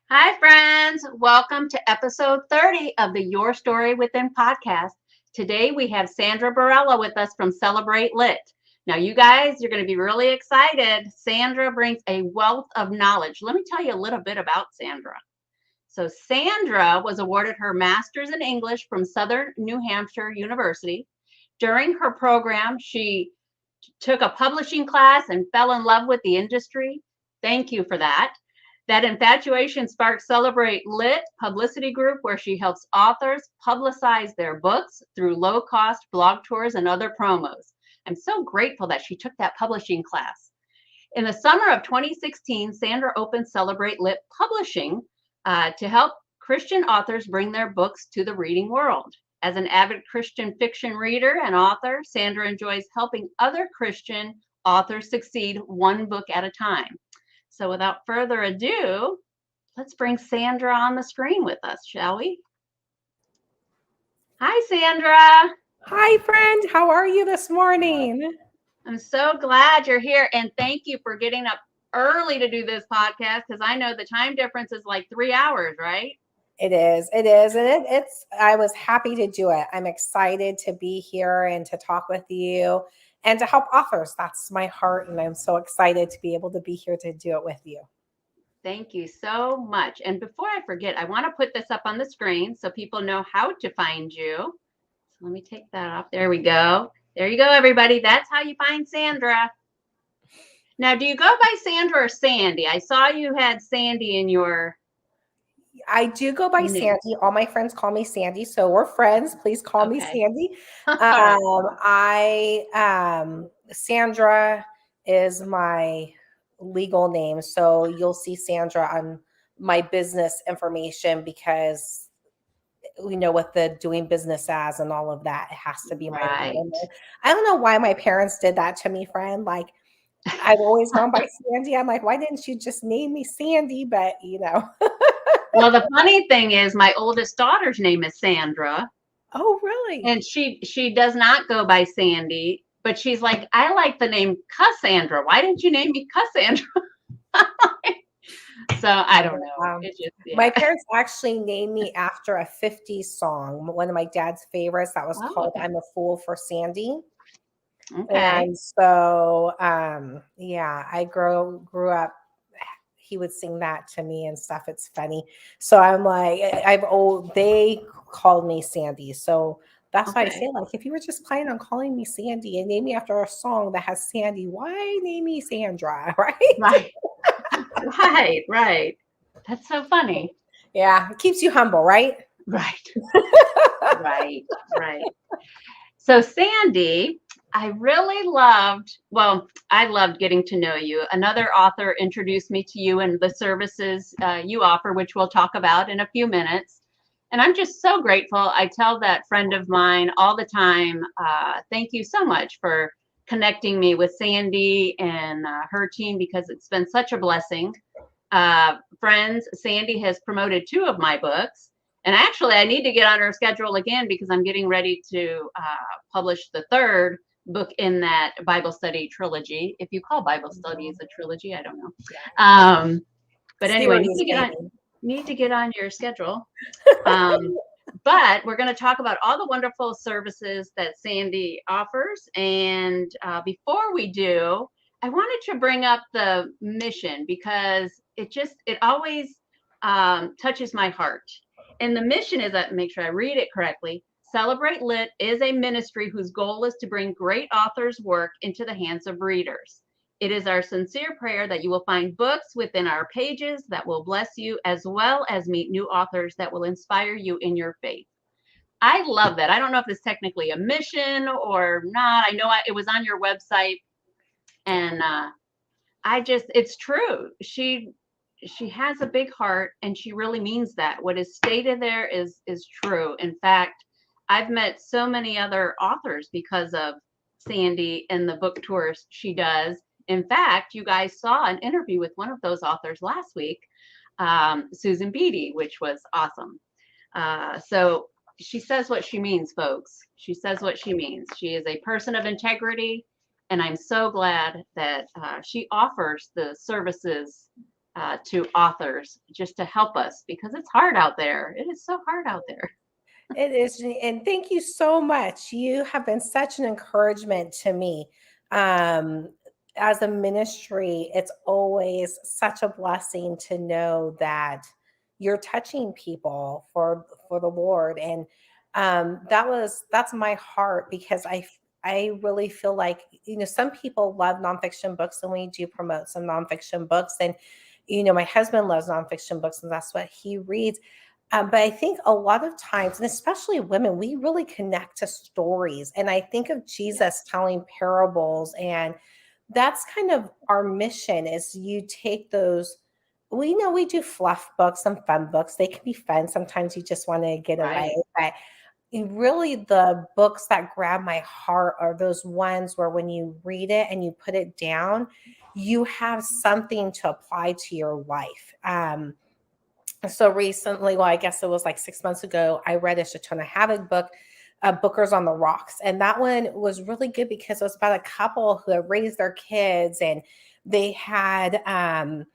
Hi, friends. Welcome to episode 30 of the Your Story Within podcast. Today we have Sandra Barela with us from Celebrate Lit. Now, you guys, you're going to be really excited. Sandra brings a wealth of knowledge. Let me tell you a little bit about Sandra. So, Sandra was awarded her master's in English from Southern New Hampshire University. During her program, she took a publishing class and fell in love with the industry. Thank you for that. That infatuation sparked Celebrate Lit Publicity Group, where she helps authors publicize their books through low-cost blog tours and other promos. I'm so grateful that she took that publishing class. In the summer of 2016, Sandra opened Celebrate Lit Publishing to help Christian authors bring their books to the reading world. As an avid Christian fiction reader and author, Sandra enjoys helping other Christian authors succeed one book at a time. So without further ado, let's bring Sandra on the screen with us, shall we? Hi, Sandra. Hi, friend. How are you this morning? I'm so glad you're here. And thank you for getting up early to do this podcast, because I know the time difference is like 3 hours, right? It is. It is. And I was happy to do it. I'm excited to be here and to talk with you and to help authors. That's my heart. And I'm so excited to be able to be here to do it with you. Thank you so much. And before I forget, I want to put this up on the screen so people know how to find you. So let me take that off. There we go. There you go, everybody. That's how you find Sandra. Now, do you go by Sandra or Sandy? I saw you had Sandy in your... I do go by Sandy. All my friends call me Sandy, so we're friends. Please call me Sandy. Sandra is my legal name, so you'll see Sandra on my business information because with the doing business as and all of that, it has to be my name. I don't know why my parents did that to me, friend. Like, I've always gone by Sandy. I'm like, why didn't you just name me Sandy? But Well, the funny thing is my oldest daughter's name is Sandra. Oh, really? And she does not go by Sandy, but she's like, I like the name Cassandra. Why didn't you name me Cassandra? So I don't know. My parents actually named me after a 50s song, one of my dad's favorites that was called I'm a Fool for Sandy. Okay. And so, I grew up, he would sing that to me and stuff. It's funny. So I'm like, they called me Sandy. So that's why I say, like, if you were just planning on calling me Sandy and name me after a song that has Sandy, why name me Sandra? Right? Right. That's so funny. Yeah. It keeps you humble, right? Right. Right. So Sandy, I loved getting to know you. Another author introduced me to you and the services you offer, which we'll talk about in a few minutes. And I'm just so grateful. I tell that friend of mine all the time, thank you so much for connecting me with Sandy and her team, because it's been such a blessing. Friends, Sandy has promoted 2 of my books. And actually, I need to get on her schedule again because I'm getting ready to publish the 3rd book in that Bible study trilogy. If you call Bible studies a trilogy, I don't know. But anyway, need to get on your schedule. But we're going to talk about all the wonderful services that Sandy offers. And before we do, I wanted to bring up the mission because it always touches my heart. And the mission is that, make sure I read it correctly, Celebrate Lit is a ministry whose goal is to bring great authors' work into the hands of readers. It is our sincere prayer that you will find books within our pages that will bless you, as well as meet new authors that will inspire you in your faith. I love that. I don't know if it's technically a mission or not. I know it was on your website, and it's true. She has a big heart, and she really means that. What is stated there is true. In fact, I've met so many other authors because of Sandy and the book tours she does. In fact, you guys saw an interview with one of those authors last week, Susan Beatty, which was awesome. So she says what she means, folks. She says what she means. She is a person of integrity, and I'm so glad that she offers the services to authors just to help us, because it's hard out there. It is so hard out there. It is. And thank you so much. You have been such an encouragement to me. As a ministry, it's always such a blessing to know that you're touching people for the Lord. And that's my heart, because I really feel like, some people love nonfiction books, and we do promote some nonfiction books. And, my husband loves nonfiction books, and that's what he reads. But I think a lot of times, and especially women, we really connect to stories. And I think of Jesus telling parables, and that's kind of our mission. Is you take those, we know we do fluff books and fun books. They can be fun. Sometimes you just want to get away. But really, the books that grab my heart are those ones where when you read it and you put it down, you have something to apply to your life. So recently, well, I guess it was like 6 months ago, I read a Shatona Havoc book, Bookers on the Rocks. And that one was really good because it was about a couple who had raised their kids, and they had, they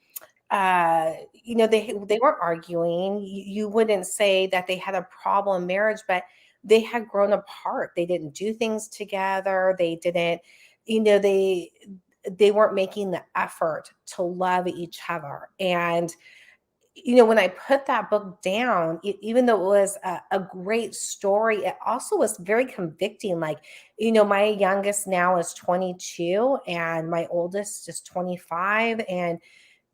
weren't arguing. You wouldn't say that they had a problem marriage, but they had grown apart. They didn't do things together. They didn't, they weren't making the effort to love each other. And when I put that book down, even though it was a great story, it also was very convicting. Like, my youngest now is 22 and my oldest is 25. And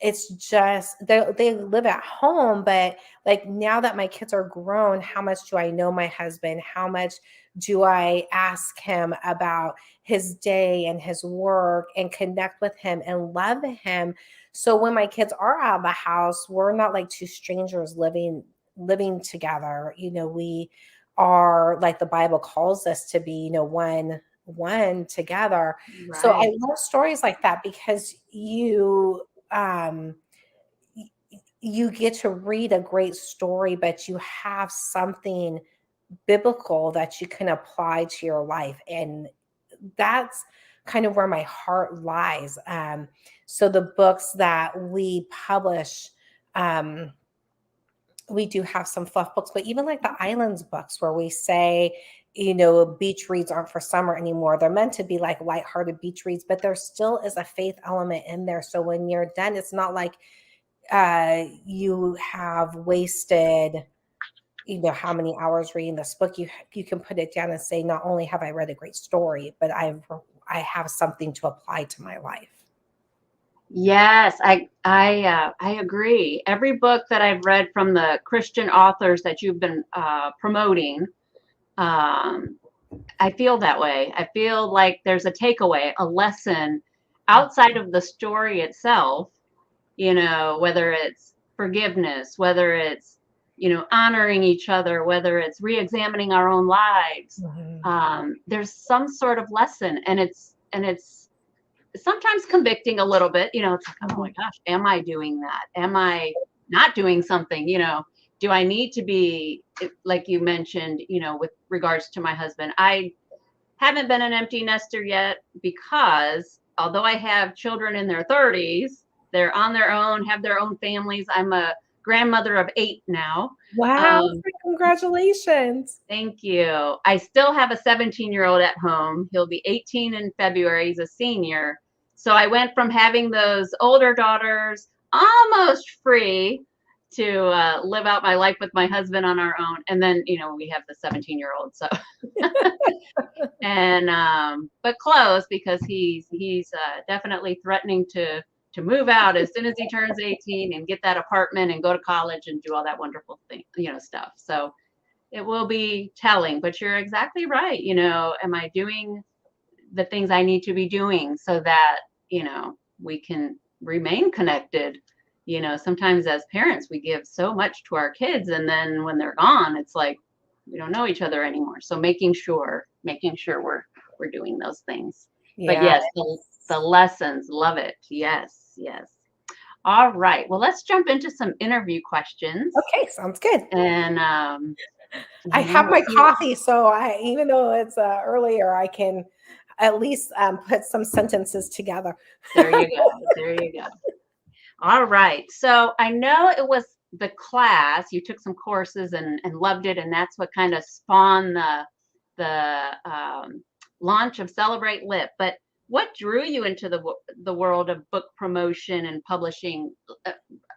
it's just, they live at home, but like, now that my kids are grown, how much do I know my husband? How much do I ask him about his day and his work, and connect with him and love him? So when my kids are out of the house, we're not like two strangers living together. We are, like the Bible calls us to be, one together. Right. So I love stories like that, because you get to read a great story, but you have something biblical that you can apply to your life. And that's kind of where my heart lies. So the books that we publish, we do have some fluff books, but even like the Islands books, where we say, beach reads aren't for summer anymore. They're meant to be like lighthearted beach reads, but there still is a faith element in there. So when you're done, it's not like you have wasted, how many hours reading this book. You can put it down and say, not only have I read a great story, but I have something to apply to my life. Yes, I agree. Every book that I've read from the Christian authors that you've been promoting, I feel that way. I feel like there's a takeaway, a lesson outside of the story itself, whether it's forgiveness, whether it's, honoring each other, whether it's re-examining our own lives. Mm-hmm. There's some sort of lesson, and it's sometimes convicting a little bit. It's like, oh my gosh, am I doing that? Am I not doing something? Do I need to be, like you mentioned, with regards to my husband? I haven't been an empty nester yet, because although I have children in their 30s, they're on their own, have their own families. I'm a grandmother of 8 now. Wow. Congratulations. Thank you. I still have a 17-year-old at home. He'll be 18 in February. He's a senior. So I went from having those older daughters almost free to live out my life with my husband on our own. And then, we have the 17-year-old. So, and, but close, because he's definitely threatening to move out as soon as he turns 18 and get that apartment and go to college and do all that wonderful thing, stuff. So it will be telling, but you're exactly right. Am I doing the things I need to be doing so that, we can remain connected? Sometimes as parents, we give so much to our kids, and then when they're gone, it's like, we don't know each other anymore. So making sure we're doing those things. Yeah. But yes, the lessons, love it. Yes. All right. Well, let's jump into some interview questions. Okay, sounds good. And I have my coffee, so even though it's earlier, I can at least put some sentences together. There you go. All right. So I know it was the class, you took some courses and loved it, and that's what kind of spawned the launch of Celebrate Lit. But what drew you into the world of book promotion and publishing?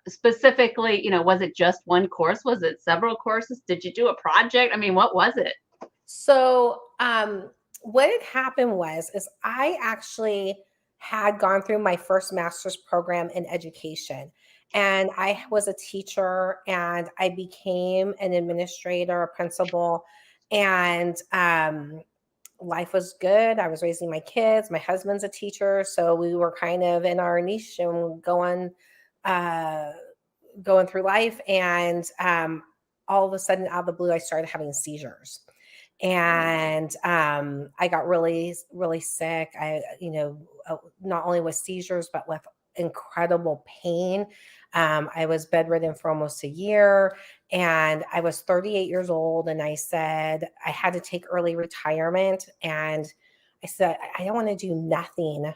Specifically, was it just one course? Was it several courses? Did you do a project? I mean, what was it? So, what had happened is I actually had gone through my first master's program in education, and I was a teacher, and I became an administrator, a principal, and life was good. I was raising my kids. My husband's a teacher, so we were kind of in our niche and uh, going through life. And all of a sudden, out of the blue, I started having seizures, and I got really, really sick. Not only with seizures, but with incredible pain. I was bedridden for almost a year, and I was 38 years old. And I said I had to take early retirement. And I said, I don't want to do nothing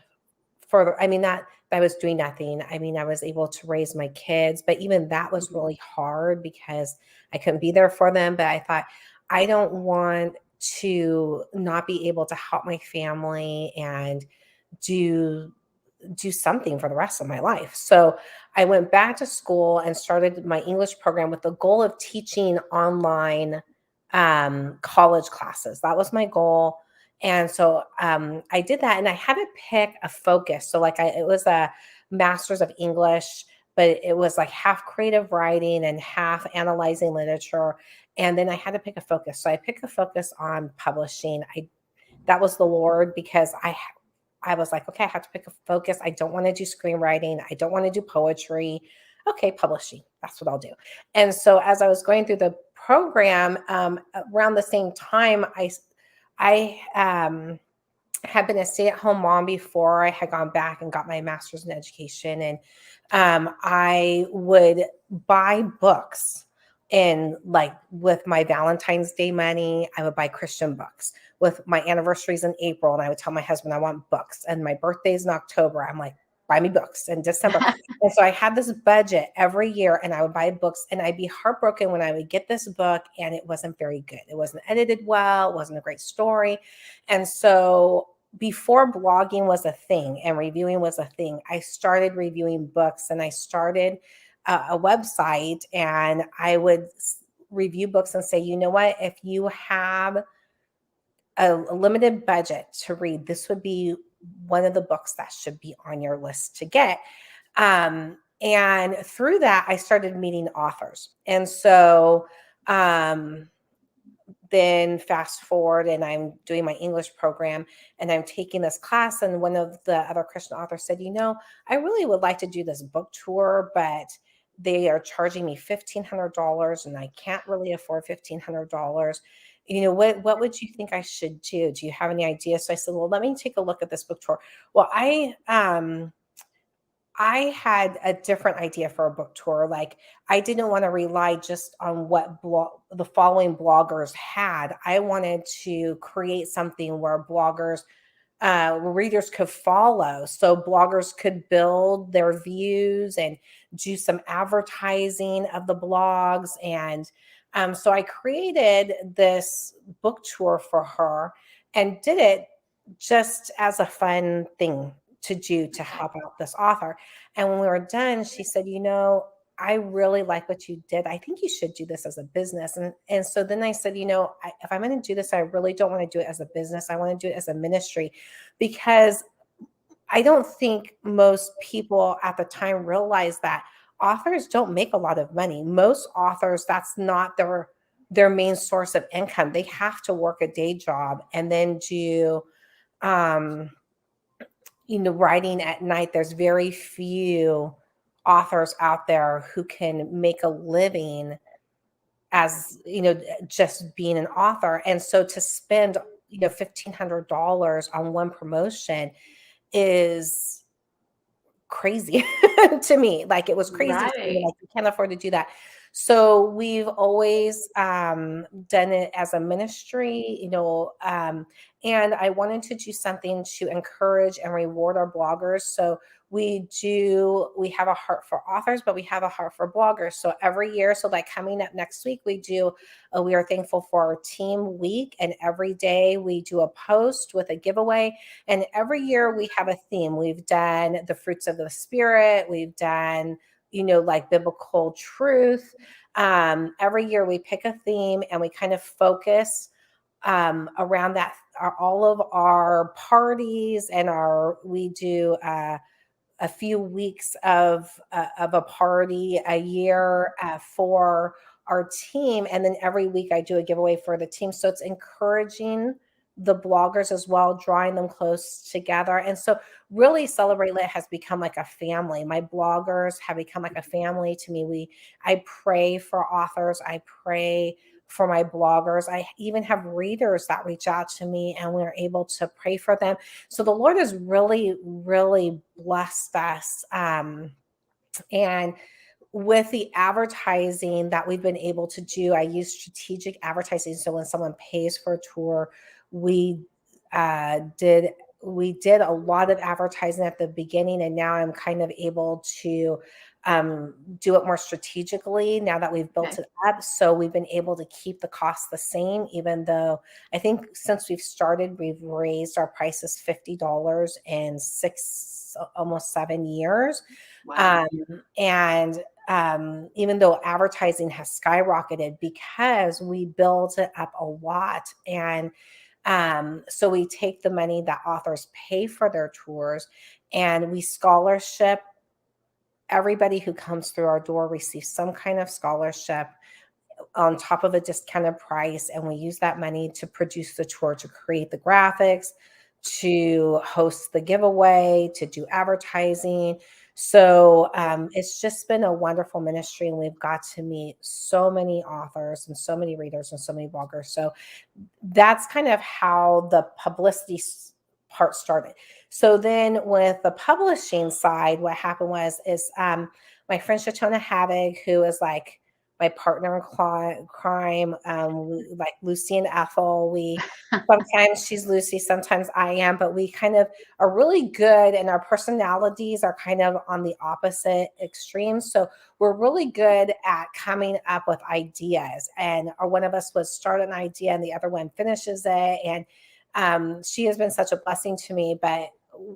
further. I mean, that I was doing nothing. I mean, I was able to raise my kids, but even that was really hard because I couldn't be there for them. But I thought, I don't want to not be able to help my family and do something for the rest of my life. So I went back to school and started my English program with the goal of teaching online college classes. That was my goal. And so I did that, and I had to pick a focus. So it was a master's of English, but it was like half creative writing and half analyzing literature. And then I had to pick a focus. So I picked a focus on publishing. That was the Lord, because I was like, okay, I have to pick a focus. I don't want to do screenwriting. I don't want to do poetry. Okay, publishing. That's what I'll do. And so as I was going through the program, around the same time, I had been a stay-at-home mom before I had gone back and got my master's in education. And I would buy books, and like with my Valentine's Day money, I would buy Christian books. With my anniversaries in April, and I would tell my husband I want books. And my birthday's in October, I'm like, buy me books in December. And so I had this budget every year, and I would buy books, and I'd be heartbroken when I would get this book and it wasn't very good. It wasn't edited well. It wasn't a great story. And so before blogging was a thing and reviewing was a thing, I started reviewing books, and I started a website, and I would review books and say, you know what, if you have a limited budget to read, this would be one of the books that should be on your list to get. And through that, I started meeting authors. And so then fast forward, and I'm doing my English program, and I'm taking this class. And one of the other Christian authors said, I really would like to do this book tour, but they are charging me $1,500, and I can't really afford $1,500. What would you think I should do? Do you have any ideas? So I said, well, let me take a look at this book tour. Well, I had a different idea for a book tour. Like, I didn't want to rely just on what the following bloggers had. I wanted to create something where readers could follow. So bloggers could build their views and do some advertising of the blogs. And so I created this book tour for her and did it just as a fun thing to do to help out this author. And when we were done, she said, I really like what you did. I think you should do this as a business. And so then I said, if I'm going to do this, I really don't want to do it as a business. I want to do it as a ministry, because I don't think most people at the time realized that authors don't make a lot of money. Most authors, that's not their main source of income. They have to work a day job and then do, writing at night. There's very few authors out there who can make a living as, just being an author. And so to spend, $1,500 on one promotion is crazy to me. Like, it was crazy to me. Right. Like, you can't afford to do that. So we've always done it as a ministry, and I wanted to do something to encourage and reward our bloggers. So we have a heart for authors, but we have a heart for bloggers. So every year, so like coming up next week, we are thankful for our team week. And every day we do a post with a giveaway. And every year we have a theme. We've done the fruits of the spirit. We've done, like biblical truth. Every year we pick a theme and we kind of focus around that. All of our parties and we do a few weeks of a party a year for our team. And then every week I do a giveaway for the team. So it's encouraging the bloggers as well, drawing them close together. And so really Celebrate Lit has become like a family. My bloggers have become like a family to me. I pray for authors. I pray for my bloggers. I even have readers that reach out to me and we're able to pray for them. So the Lord has really, really blessed us. And with the advertising that we've been able to do, I use strategic advertising. So when someone pays for a tour, we did a lot of advertising at the beginning, and now I'm kind of able to do it more strategically now that we've built it up. So we've been able to keep the cost the same, even though I think since we've started, we've raised our prices $50 in almost 7 years. Wow. And even though advertising has skyrocketed because we built it up a lot. And so we take the money that authors pay for their tours and we scholarship. Everybody who comes through our door receives some kind of scholarship on top of a discounted price. And we use that money to produce the tour, to create the graphics, to host the giveaway, to do advertising. So it's just been a wonderful ministry, and we've got to meet so many authors and so many readers and so many bloggers. So that's kind of how the publicity part started. So then with the publishing side, what happened is my friend Shatona Havig, who is like my partner in crime, like Lucy and Ethel. Sometimes she's Lucy, sometimes I am, but we kind of are really good, and our personalities are kind of on the opposite extremes. So we're really good at coming up with ideas, and one of us would start an idea and the other one finishes it. And she has been such a blessing to me, but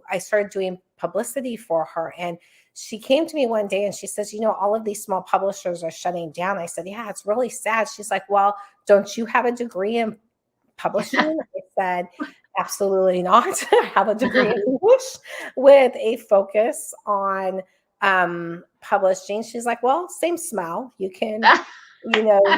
I started doing publicity for her. And she came to me one day and she says, all of these small publishers are shutting down. I said, yeah, it's really sad. She's like, well, don't you have a degree in publishing? I said, absolutely not. I have a degree in English with a focus on publishing. She's like, well, same smell. You can, I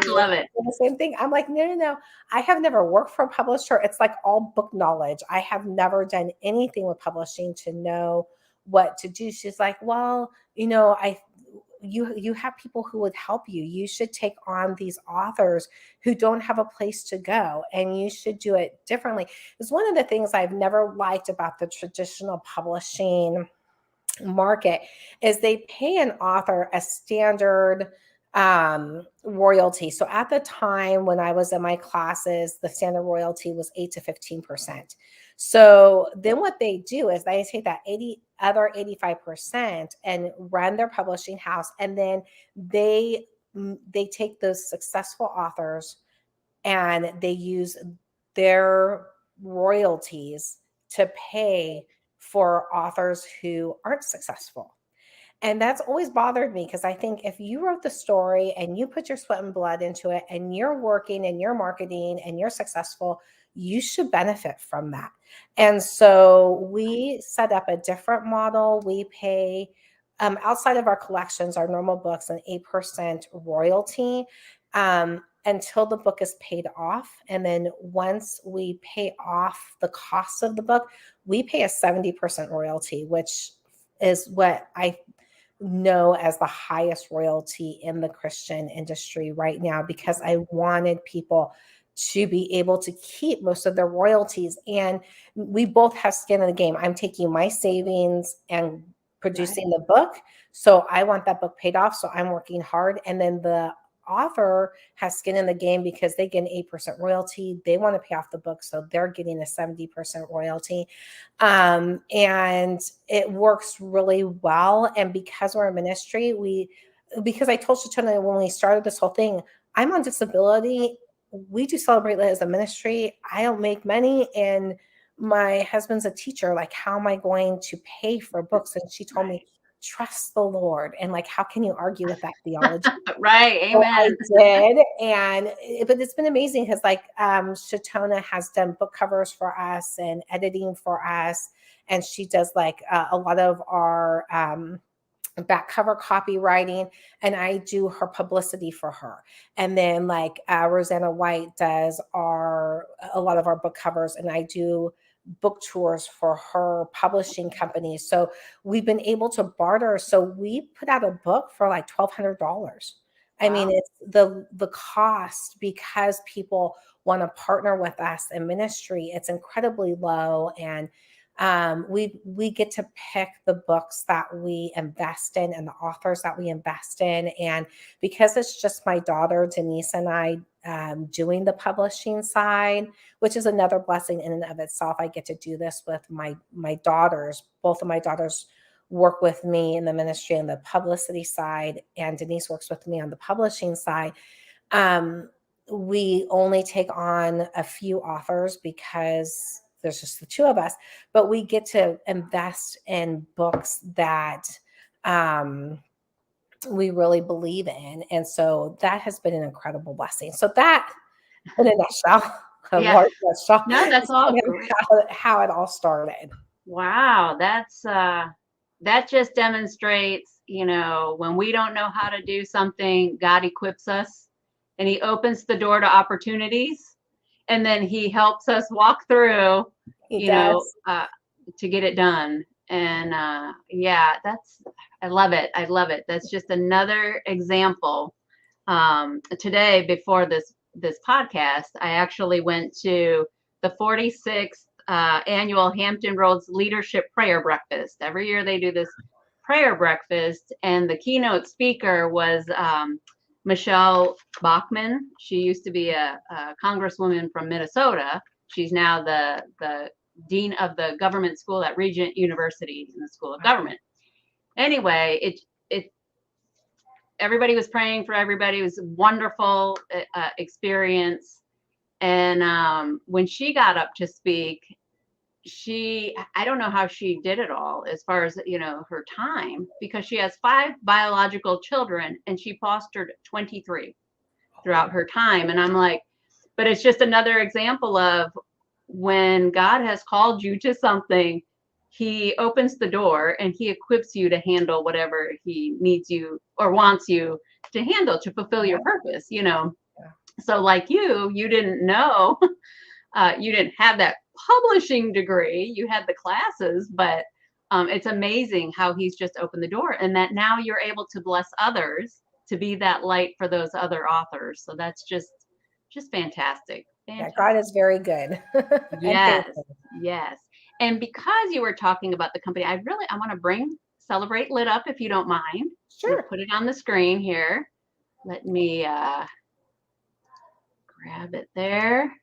love it. the same thing. I'm like, no. I have never worked for a publisher. It's like all book knowledge. I have never done anything with publishing to know what to do. She's like, well, you have people who would help you. You should take on these authors who don't have a place to go, and you should do it differently. It's one of the things I've never liked about the traditional publishing market is they pay an author a standard royalty. So at the time when I was in my classes, the standard royalty was 8 to 15%. So then what they do is they take that 85% and run their publishing house. And then they take those successful authors and they use their royalties to pay for authors who aren't successful. And that's always bothered me, because I think if you wrote the story and you put your sweat and blood into it and you're working and you're marketing and you're successful, you should benefit from that. And so we set up a different model. We pay outside of our collections, our normal books, an 8% royalty until the book is paid off. And then once we pay off the cost of the book, we pay a 70% royalty, which is what I know as the highest royalty in the Christian industry right now, because I wanted people to be able to keep most of their royalties. And we both have skin in the game. I'm taking my savings and producing the book. So I want that book paid off. So I'm working hard. And then the author has skin in the game because they get an 8% royalty. They want to pay off the book, so they're getting a 70% royalty. And it works really well. And because we're a ministry, because I told Shatona when we started this whole thing, I'm on disability. We do Celebrate Lit as a ministry. I don't make money, and my husband's a teacher. Like, how am I going to pay for books? And she told me, trust the Lord. And like, how can you argue with that theology? Right. So Amen. I did. But it's been amazing because like Shatona has done book covers for us and editing for us. And she does like a lot of our back cover copywriting, and I do her publicity for her. And then like Rosanna White does a lot of our book covers, and I do book tours for her publishing company. So we've been able to barter. So we put out a book for like $1,200. I mean, it's the cost, because people want to partner with us in ministry, it's incredibly low. And we get to pick the books that we invest in and the authors that we invest in. And because it's just my daughter, Denise, and I doing the publishing side, which is another blessing in and of itself. I get to do this with my daughters. Both of my daughters work with me in the ministry and the publicity side, and Denise works with me on the publishing side. We only take on a few authors because there's just the two of us, but we get to invest in books that we really believe in. And so that has been an incredible blessing. So that, in a nutshell, large nutshell, No, that's all great. How it all started. Wow, that just demonstrates, when we don't know how to do something, God equips us and he opens the door to opportunities, and then he helps us walk through, to get it done. And I love it. I love it. That's just another example. Today, before this podcast, I actually went to the 46th annual Hampton Roads Leadership Prayer Breakfast. Every year they do this prayer breakfast, and the keynote speaker was Michelle Bachmann. She used to be a congresswoman from Minnesota. She's now the dean of the government school at Regent University in the School of Government. Anyway, everybody was praying for everybody. It was a wonderful experience. And when she got up to speak, I don't know how she did it all as far as, her time, because she has 5 biological children and she fostered 23 throughout her time. And I'm like, but it's just another example of when God has called you to something, he opens the door and he equips you to handle whatever he needs you or wants you to handle to fulfill your purpose, So like you didn't know, you didn't have that publishing degree, you had the classes, but it's amazing how he's just opened the door, and that now you're able to bless others, to be that light for those other authors. So that's just fantastic. Yeah, God is very good. Yes. And because you were talking about the company, I want to bring Celebrate Lit up, if you don't mind. Sure. Put it on the screen here. Let me grab it there.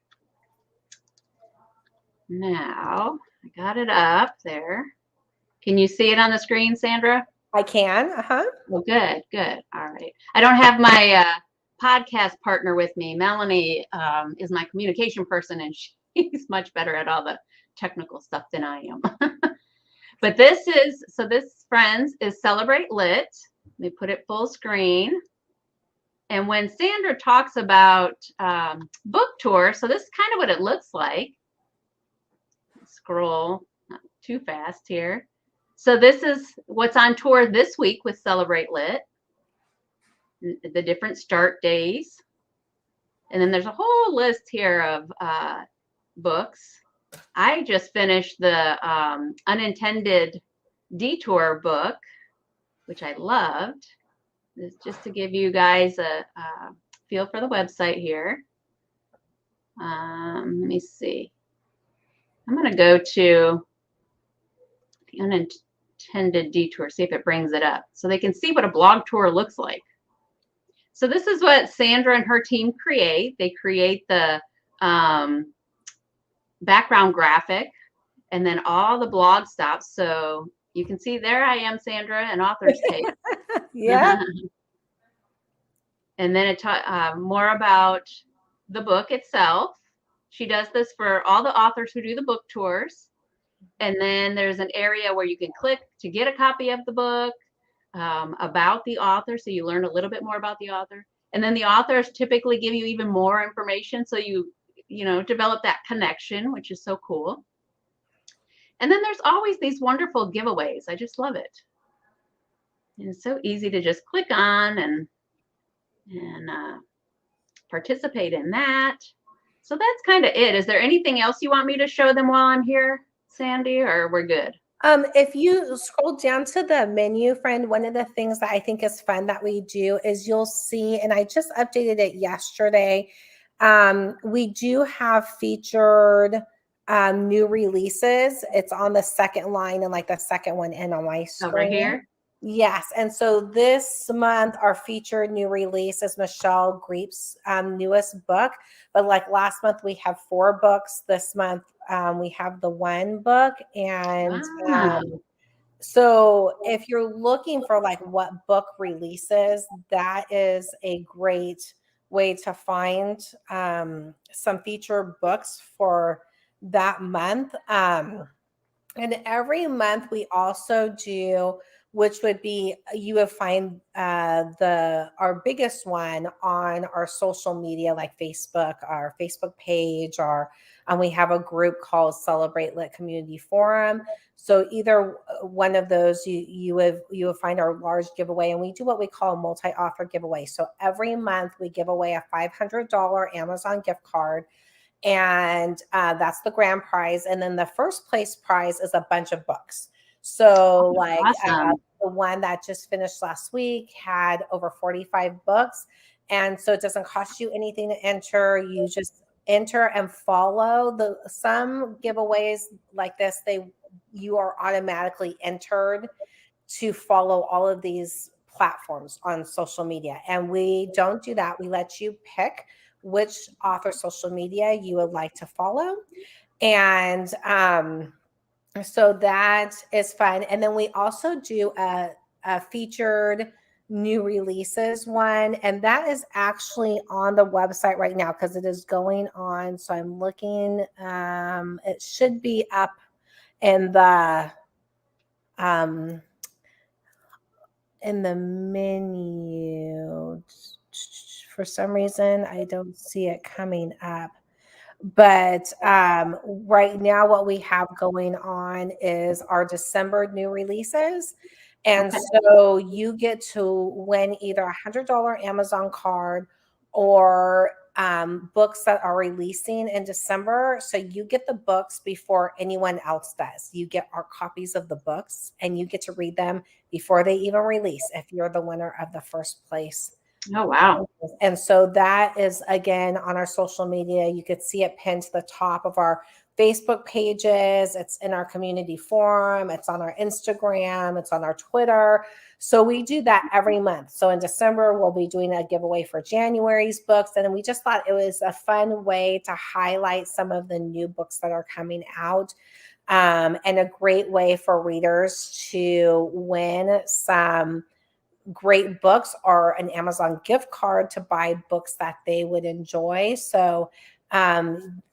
Now, I got it up there. Can you see it on the screen, Sandra? I can. Well, good. All right. I don't have my podcast partner with me. Melanie is my communication person, and she's much better at all the technical stuff than I am. But this, friends, is Celebrate Lit. Let me put it full screen. And when Sandra talks about book tour, so this is kind of what it looks like. Scroll not too fast here. So this is what's on tour this week with Celebrate Lit. The different start days. And then there's a whole list here of books. I just finished the Unintended Detour book, which I loved. This just to give you guys a feel for the website here. Let me see. I'm going to go to the Unintended Detour, see if it brings it up, so they can see what a blog tour looks like. So this is what Sandra and her team create. They create the background graphic and then all the blog stops. So you can see there I am, Sandra, an author's tape. Yeah. And then it more about the book itself. She does this for all the authors who do the book tours. And then there's an area where you can click to get a copy of the book, about the author. So you learn a little bit more about the author. And then the authors typically give you even more information. So you develop that connection, which is so cool. And then there's always these wonderful giveaways. I just love it. And it's so easy to just click on and participate in that. So that's kind of it. Is there anything else you want me to show them while I'm here, Sandy, or we're good? If you scroll down to the menu, friend, one of the things that I think is fun that we do is you'll see, and I just updated it yesterday, we do have featured new releases. It's on the second line and like the second one in on my screen. Over here? Yes. And so this month, our featured new release is Michelle Greep's newest book. But like last month, we have 4 books. This month, we have the 1 book. And Wow. so if you're looking for like what book releases, that is a great way to find some featured books for that month. And every month we also do, which would be, you would find our biggest one on our social media, like Facebook, our Facebook page, or we have a group called Celebrate Lit Community Forum. So either one of those, you would find our large giveaway, and we do what we call a multi-author giveaway. So every month we give away a $500 Amazon gift card. And that's the grand prize. And then the first place prize is a bunch of books. So Awesome. the one that just finished last week had over 45 books. And so it doesn't cost you anything to enter. You just enter and follow some giveaways like this. You are automatically entered to follow all of these platforms on social media. And we don't do that. We let you pick which author social media you would like to follow. And so that is fun. And then we also do a featured new releases one. And that is actually on the website right now because it is going on. So I'm looking, it should be up in the menu. For some reason, I don't see it coming up. But right now, what we have going on is our December new releases. And so you get to win either a $100 Amazon card or books that are releasing in December. So you get the books before anyone else does. You get our copies of the books and you get to read them before they even release if you're the winner of the first place. Oh, wow. And so that is, again, on our social media. You could see it pinned to the top of our Facebook pages. It's in our community forum. It's on our Instagram. It's on our Twitter. So we do that every month. So in December, we'll be doing a giveaway for January's books. And we just thought it was a fun way to highlight some of the new books that are coming out. And a great way for readers to win some great books or an Amazon gift card to buy books that they would enjoy. So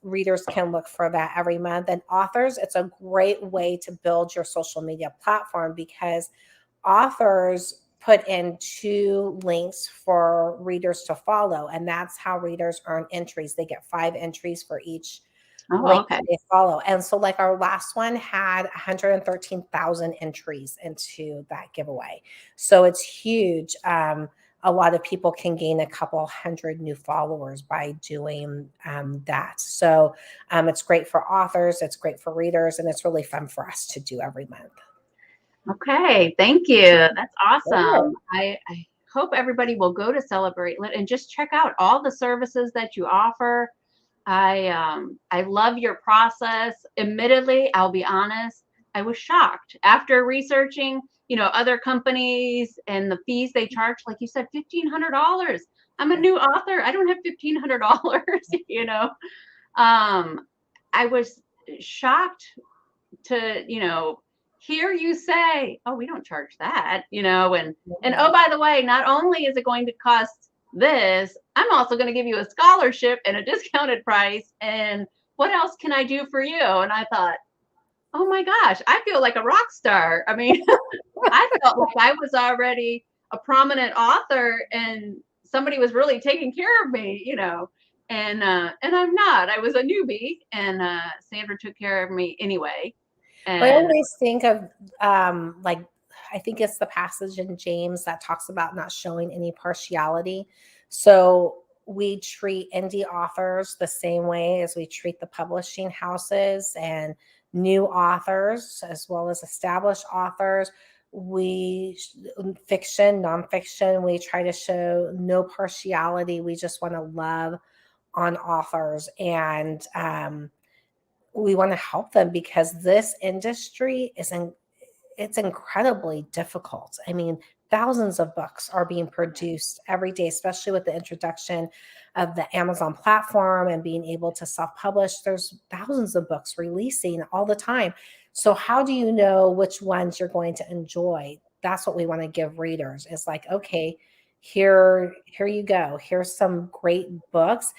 readers can look for that every month. And authors, it's a great way to build your social media platform because authors put in 2 links for readers to follow. And that's how readers earn entries. They get 5 entries for each link that they follow. And so like our last one had 113,000 entries into that giveaway. So it's huge. A lot of people can gain a couple hundred new followers by doing that. So it's great for authors, it's great for readers, and it's really fun for us to do every month. Okay, thank you. That's awesome. I hope everybody will go to Celebrate Lit and just check out all the services that you offer. I love your process. Admittedly, I'll be honest, I was shocked after researching, other companies and the fees they charge, like you said, $1,500. I'm a new author. I don't have $1,500, I was shocked to, hear you say, oh, we don't charge that, and oh, by the way, not only is it going to cost this, I'm also going to give you a scholarship and a discounted price. And what else can I do for you? And I thought, oh my gosh, I feel like a rock star. I mean, I felt like I was already a prominent author and somebody was really taking care of me, and I'm not. I was a newbie, and Sandra took care of me anyway. And I always think of like, I think it's the passage in James that talks about not showing any partiality. So we treat indie authors the same way as we treat the publishing houses and new authors, as well as established authors. Fiction, nonfiction, we try to show no partiality. We just want to love on authors, and we want to help them because this industry it's incredibly difficult. I mean, thousands of books are being produced every day, especially with the introduction of the Amazon platform and being able to self-publish. There's thousands of books releasing all the time. So how do you know which ones you're going to enjoy? That's what we want to give readers. It's like, okay, here you go. Here's some great books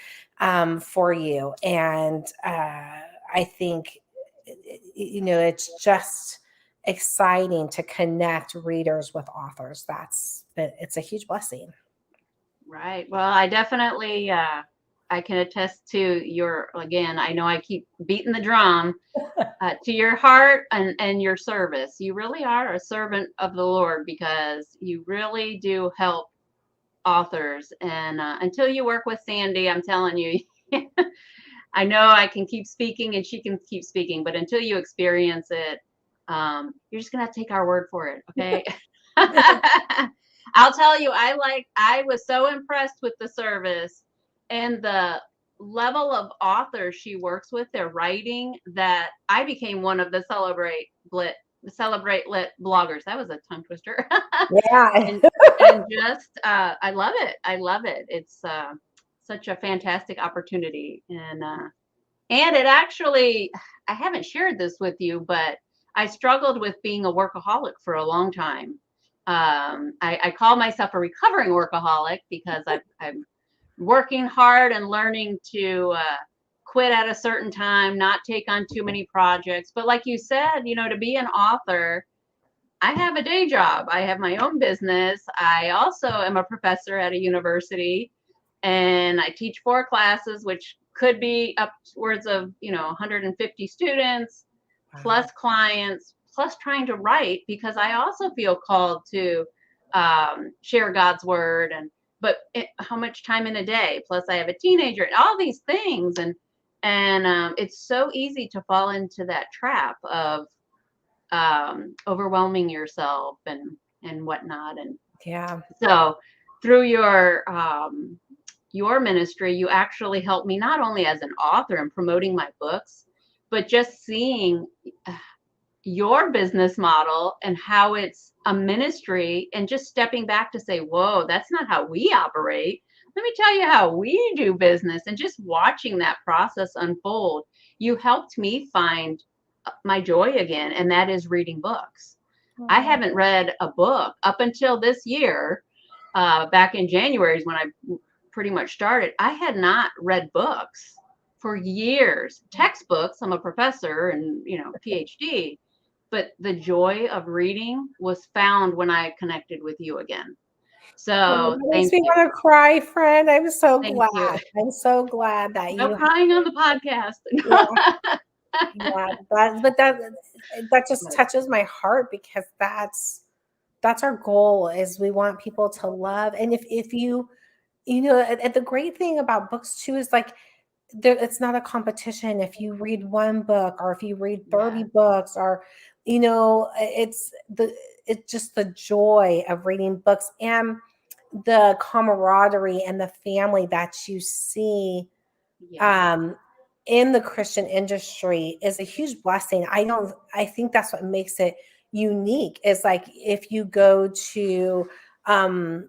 for you. And I think, it's just exciting to connect readers with authors. It's a huge blessing. Right. Well, I definitely, I can attest to again, I know I keep beating the drum, to your heart and your service. You really are a servant of the Lord because you really do help authors. And until you work with Sandy, I'm telling you, I know I can keep speaking and she can keep speaking, but until you experience it, you're just gonna have to take our word for it, okay? I'll tell you, I was so impressed with the service and the level of authors she works with, their writing, that I became one of the Celebrate Lit bloggers. That was a tongue twister. Yeah. and just I love it. I love it. It's such a fantastic opportunity. And it actually, I haven't shared this with you, but I struggled with being a workaholic for a long time. I call myself a recovering workaholic because I'm working hard and learning to quit at a certain time, not take on too many projects. But like you said, to be an author, I have a day job. I have my own business. I also am a professor at a university, and I teach 4 classes, which could be upwards of 150 students, plus clients, plus trying to write, because I also feel called to share God's word, but how much time in a day? Plus I have a teenager and all these things, and it's so easy to fall into that trap of overwhelming yourself and whatnot. And yeah, so through your ministry, you actually helped me not only as an author and promoting my books, but just seeing your business model and how it's a ministry, and just stepping back to say, whoa, that's not how we operate. Let me tell you how we do business. And just watching that process unfold, you helped me find my joy again, and that is reading books. I haven't read a book up until this year. Back in January is when I pretty much started. I had not read books for years. Textbooks, I'm a professor and PhD, but the joy of reading was found when I connected with you again. So it makes me want to cry, friend. I'm so glad. You. I'm so glad that no crying on the podcast. Yeah, but that just touches my heart, because that's our goal. Is we want people to love. And if you and the great thing about books too is, like, it's not a competition. If you read one book, or if you read 30 books, or it's just the joy of reading books, and the camaraderie and the family that you see in the Christian industry is a huge blessing. I think that's what makes it unique. It's like if you go to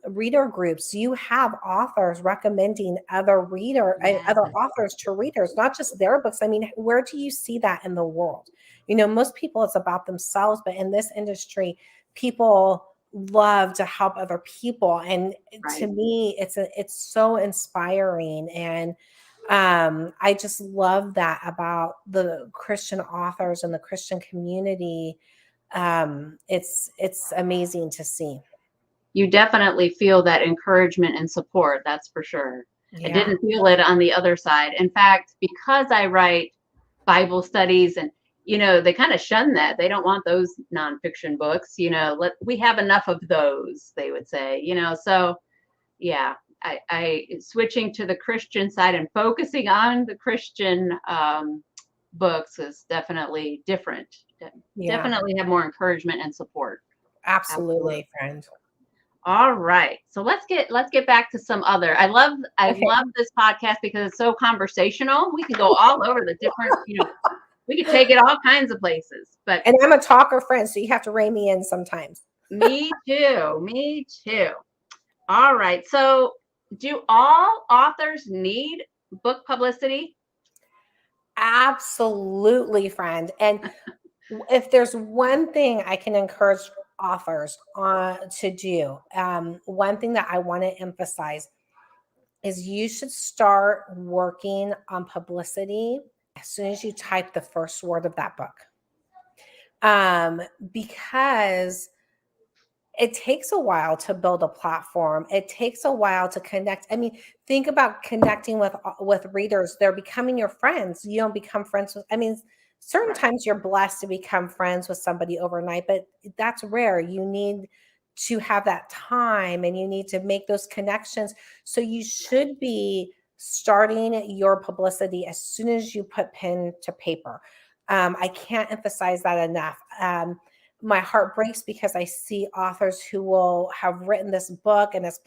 reader groups, you have authors recommending other authors to readers, not just their books. I mean, where do you see that in the world? Most people, it's about themselves, but in this industry, people love to help other people. And to me, it's so inspiring. And I just love that about the Christian authors and the Christian community. It's amazing to see. You definitely feel that encouragement and support. That's for sure. Yeah. I didn't feel it on the other side. In fact, because I write Bible studies and, they kind of shun that. They don't want those nonfiction books, we have enough of those, they would say, so yeah, I switching to the Christian side and focusing on the Christian books is definitely different. Definitely have more encouragement and support. Absolutely, friend. All right. So let's get back to some other. I love this podcast because it's so conversational. We can go all over the different, we can take it all kinds of places. And I'm a talker, friend, so you have to rein me in sometimes. Me too. All right. So do all authors need book publicity? Absolutely, friend. And if there's one thing I can encourage authors to do, one thing that I want to emphasize is you should start working on publicity as soon as you type the first word of that book. Because it takes a while to build a platform. It takes a while to connect. I mean, think about connecting with readers. They're becoming your friends. You don't become friends with, certain times you're blessed to become friends with somebody overnight, but that's rare. You need to have that time and you need to make those connections. So you should be starting your publicity as soon as you put pen to paper. I can't emphasize that enough. My heart breaks because I see authors who will have written this book and it's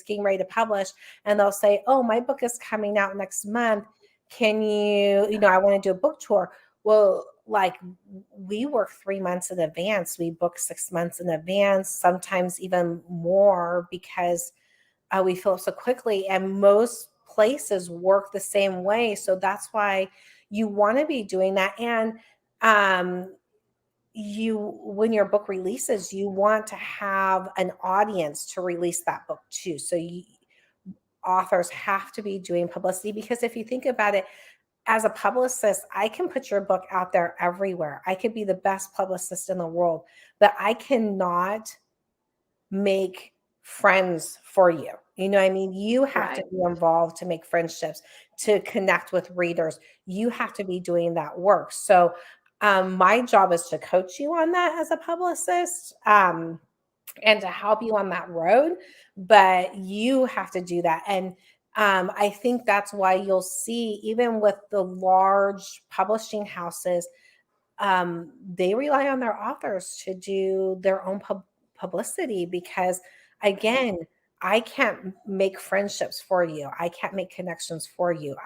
getting ready to publish, and they'll say, "Oh, my book is coming out next month. Can you, I want to do a book tour." Well, like we work 3 months in advance. We book 6 months in advance, sometimes even more, because we fill up so quickly. And most places work the same way. So that's why you want to be doing that. And when your book releases, you want to have an audience to release that book too. So authors have to be doing publicity, because if you think about it, as a publicist, I can put your book out there everywhere. I could be the best publicist in the world, but I cannot make friends for you. You know what I mean? You have to be involved to make friendships, to connect with readers. You have to be doing that work. So my job is to coach you on that as a publicist, and to help you on that road, but you have to do that. And I think that's why you'll see, even with the large publishing houses, they rely on their authors to do their own publicity, because again, I can't make friendships for you. I can't make connections for you.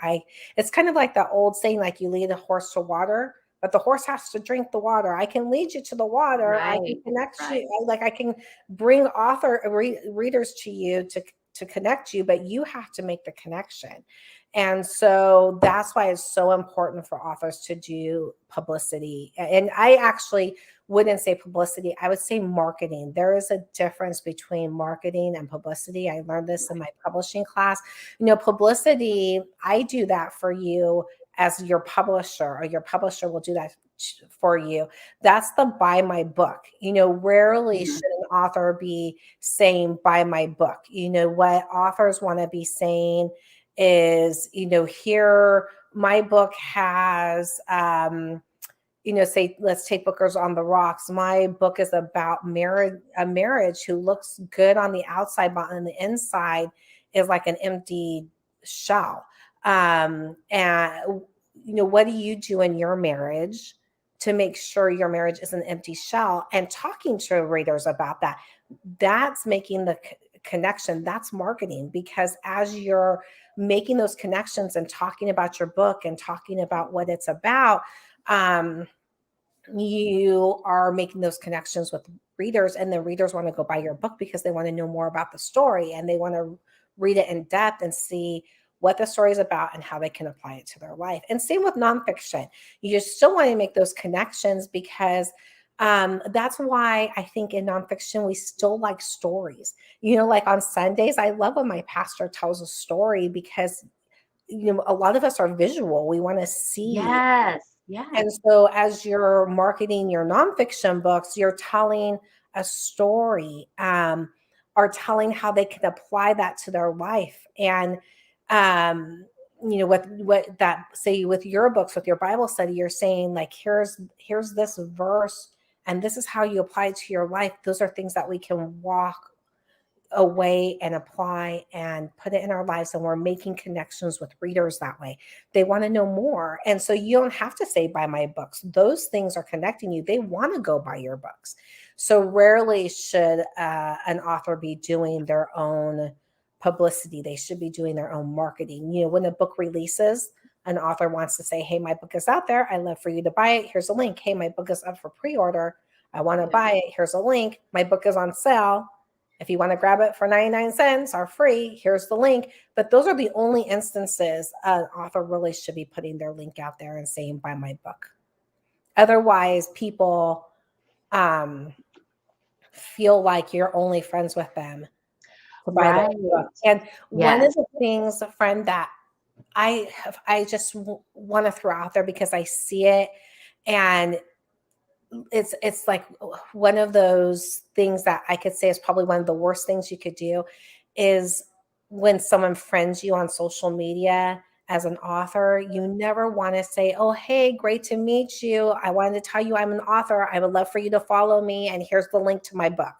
It's kind of like the old saying, like you lead a horse to water, but the horse has to drink the water. I can lead you to the water. I can connect you. I can bring readers to you to connect you, but you have to make the connection. And so that's why it's so important for authors to do publicity. And I actually wouldn't say publicity. I would say marketing. There is a difference between marketing and publicity. I learned this in my publishing class. Publicity, I do that for you as your publisher, or your publisher will do that for you. That's the buy my book. Rarely should an author be saying buy my book. What authors want to be saying is, here, my book has, say, let's take Booker's on the Rocks. My book is about a marriage who looks good on the outside, but on the inside is like an empty shell. And what do you do in your marriage to make sure your marriage is an empty shell? And talking to readers about that, that's making the connection. That's marketing, because as you're making those connections and talking about your book and talking about what it's about, you are making those connections with readers, and the readers want to go buy your book because they want to know more about the story, and they want to read it in depth and see what the story is about and how they can apply it to their life. And same with nonfiction. You just still want to make those connections because that's why I think in nonfiction, we still like stories. Like on Sundays, I love when my pastor tells a story because, a lot of us are visual. We want to see. Yes. Yes. And so as you're marketing your nonfiction books, you're telling a story, or telling how they can apply that to their life. And, what that, say with your books, with your Bible study, you're saying like, here's this verse, and this is how you apply it to your life. Those are things that we can walk away and apply and put it in our lives, and we're making connections with readers that way. They want to know more, and so you don't have to say buy my books. Those things are connecting you. They want to go buy your books. So rarely should an author be doing their own publicity. They should be doing their own marketing. When a book releases, an author wants to say, hey, my book is out there, I'd love for you to buy it, here's a link. Hey, my book is up for pre-order, I want to buy it, here's a link. My book is on sale, if you want to grab it for 99 cents or free, here's the link. But those are the only instances an author really should be putting their link out there and saying, buy my book. Otherwise, people feel like you're only friends with them to buy their book. And one of the things, friend, that I just want to throw out there because I see it, and it's like one of those things that I could say is probably one of the worst things you could do is when someone friends you on social media as an author. You never want to say, oh, hey, great to meet you. I wanted to tell you I'm an author. I would love for you to follow me, and here's the link to my book.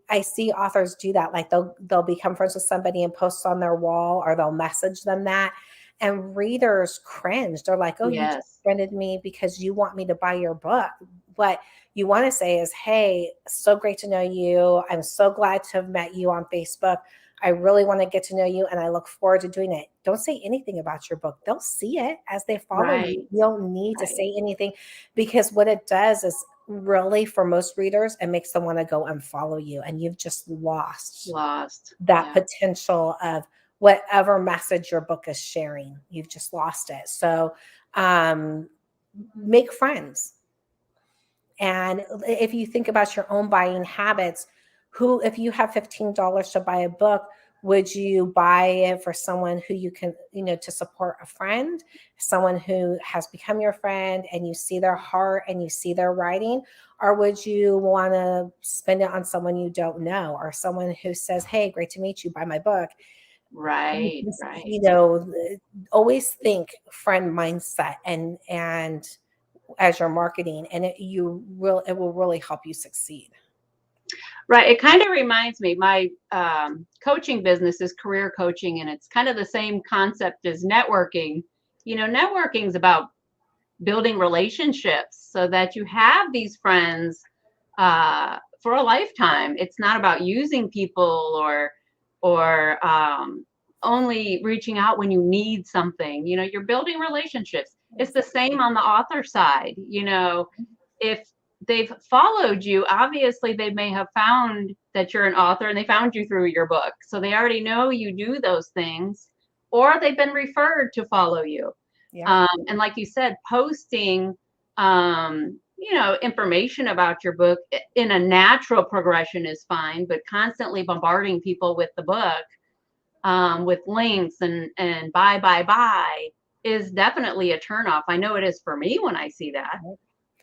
I see authors do that. Like they'll become friends with somebody and post on their wall, or they'll message them that. And readers cringe. They're like, oh, you just friended me because you want me to buy your book. What you want to say is, hey, so great to know you. I'm so glad to have met you on Facebook. I really want to get to know you, and I look forward to doing it. Don't say anything about your book. They'll see it as they follow you. You don't need to say anything, because what it does is really, for most readers, it makes them want to go unfollow you, and you've just lost that potential of whatever message your book is sharing. You've just lost it. So make friends. And if you think about your own buying habits, if you have $15 to buy a book, would you buy it for someone who you can, to support a friend, someone who has become your friend, and you see their heart and you see their writing? Or would you want to spend it on someone you don't know, or someone who says, hey, great to meet you, buy my book? Right. Always think friend mindset, and as you're marketing, and it will really help you succeed. Right. It kind of reminds me, my coaching business is career coaching, and it's kind of the same concept as networking. Networking is about building relationships so that you have these friends for a lifetime. It's not about using people or only reaching out when you need something. You're building relationships. It's the same on the author side. If they've followed you, obviously they may have found that you're an author, and they found you through your book. So they already know you do those things, or they've been referred to follow you. And like you said, posting, information about your book in a natural progression is fine, but constantly bombarding people with the book, with links and buy is definitely a turnoff. I know it is for me when I see that.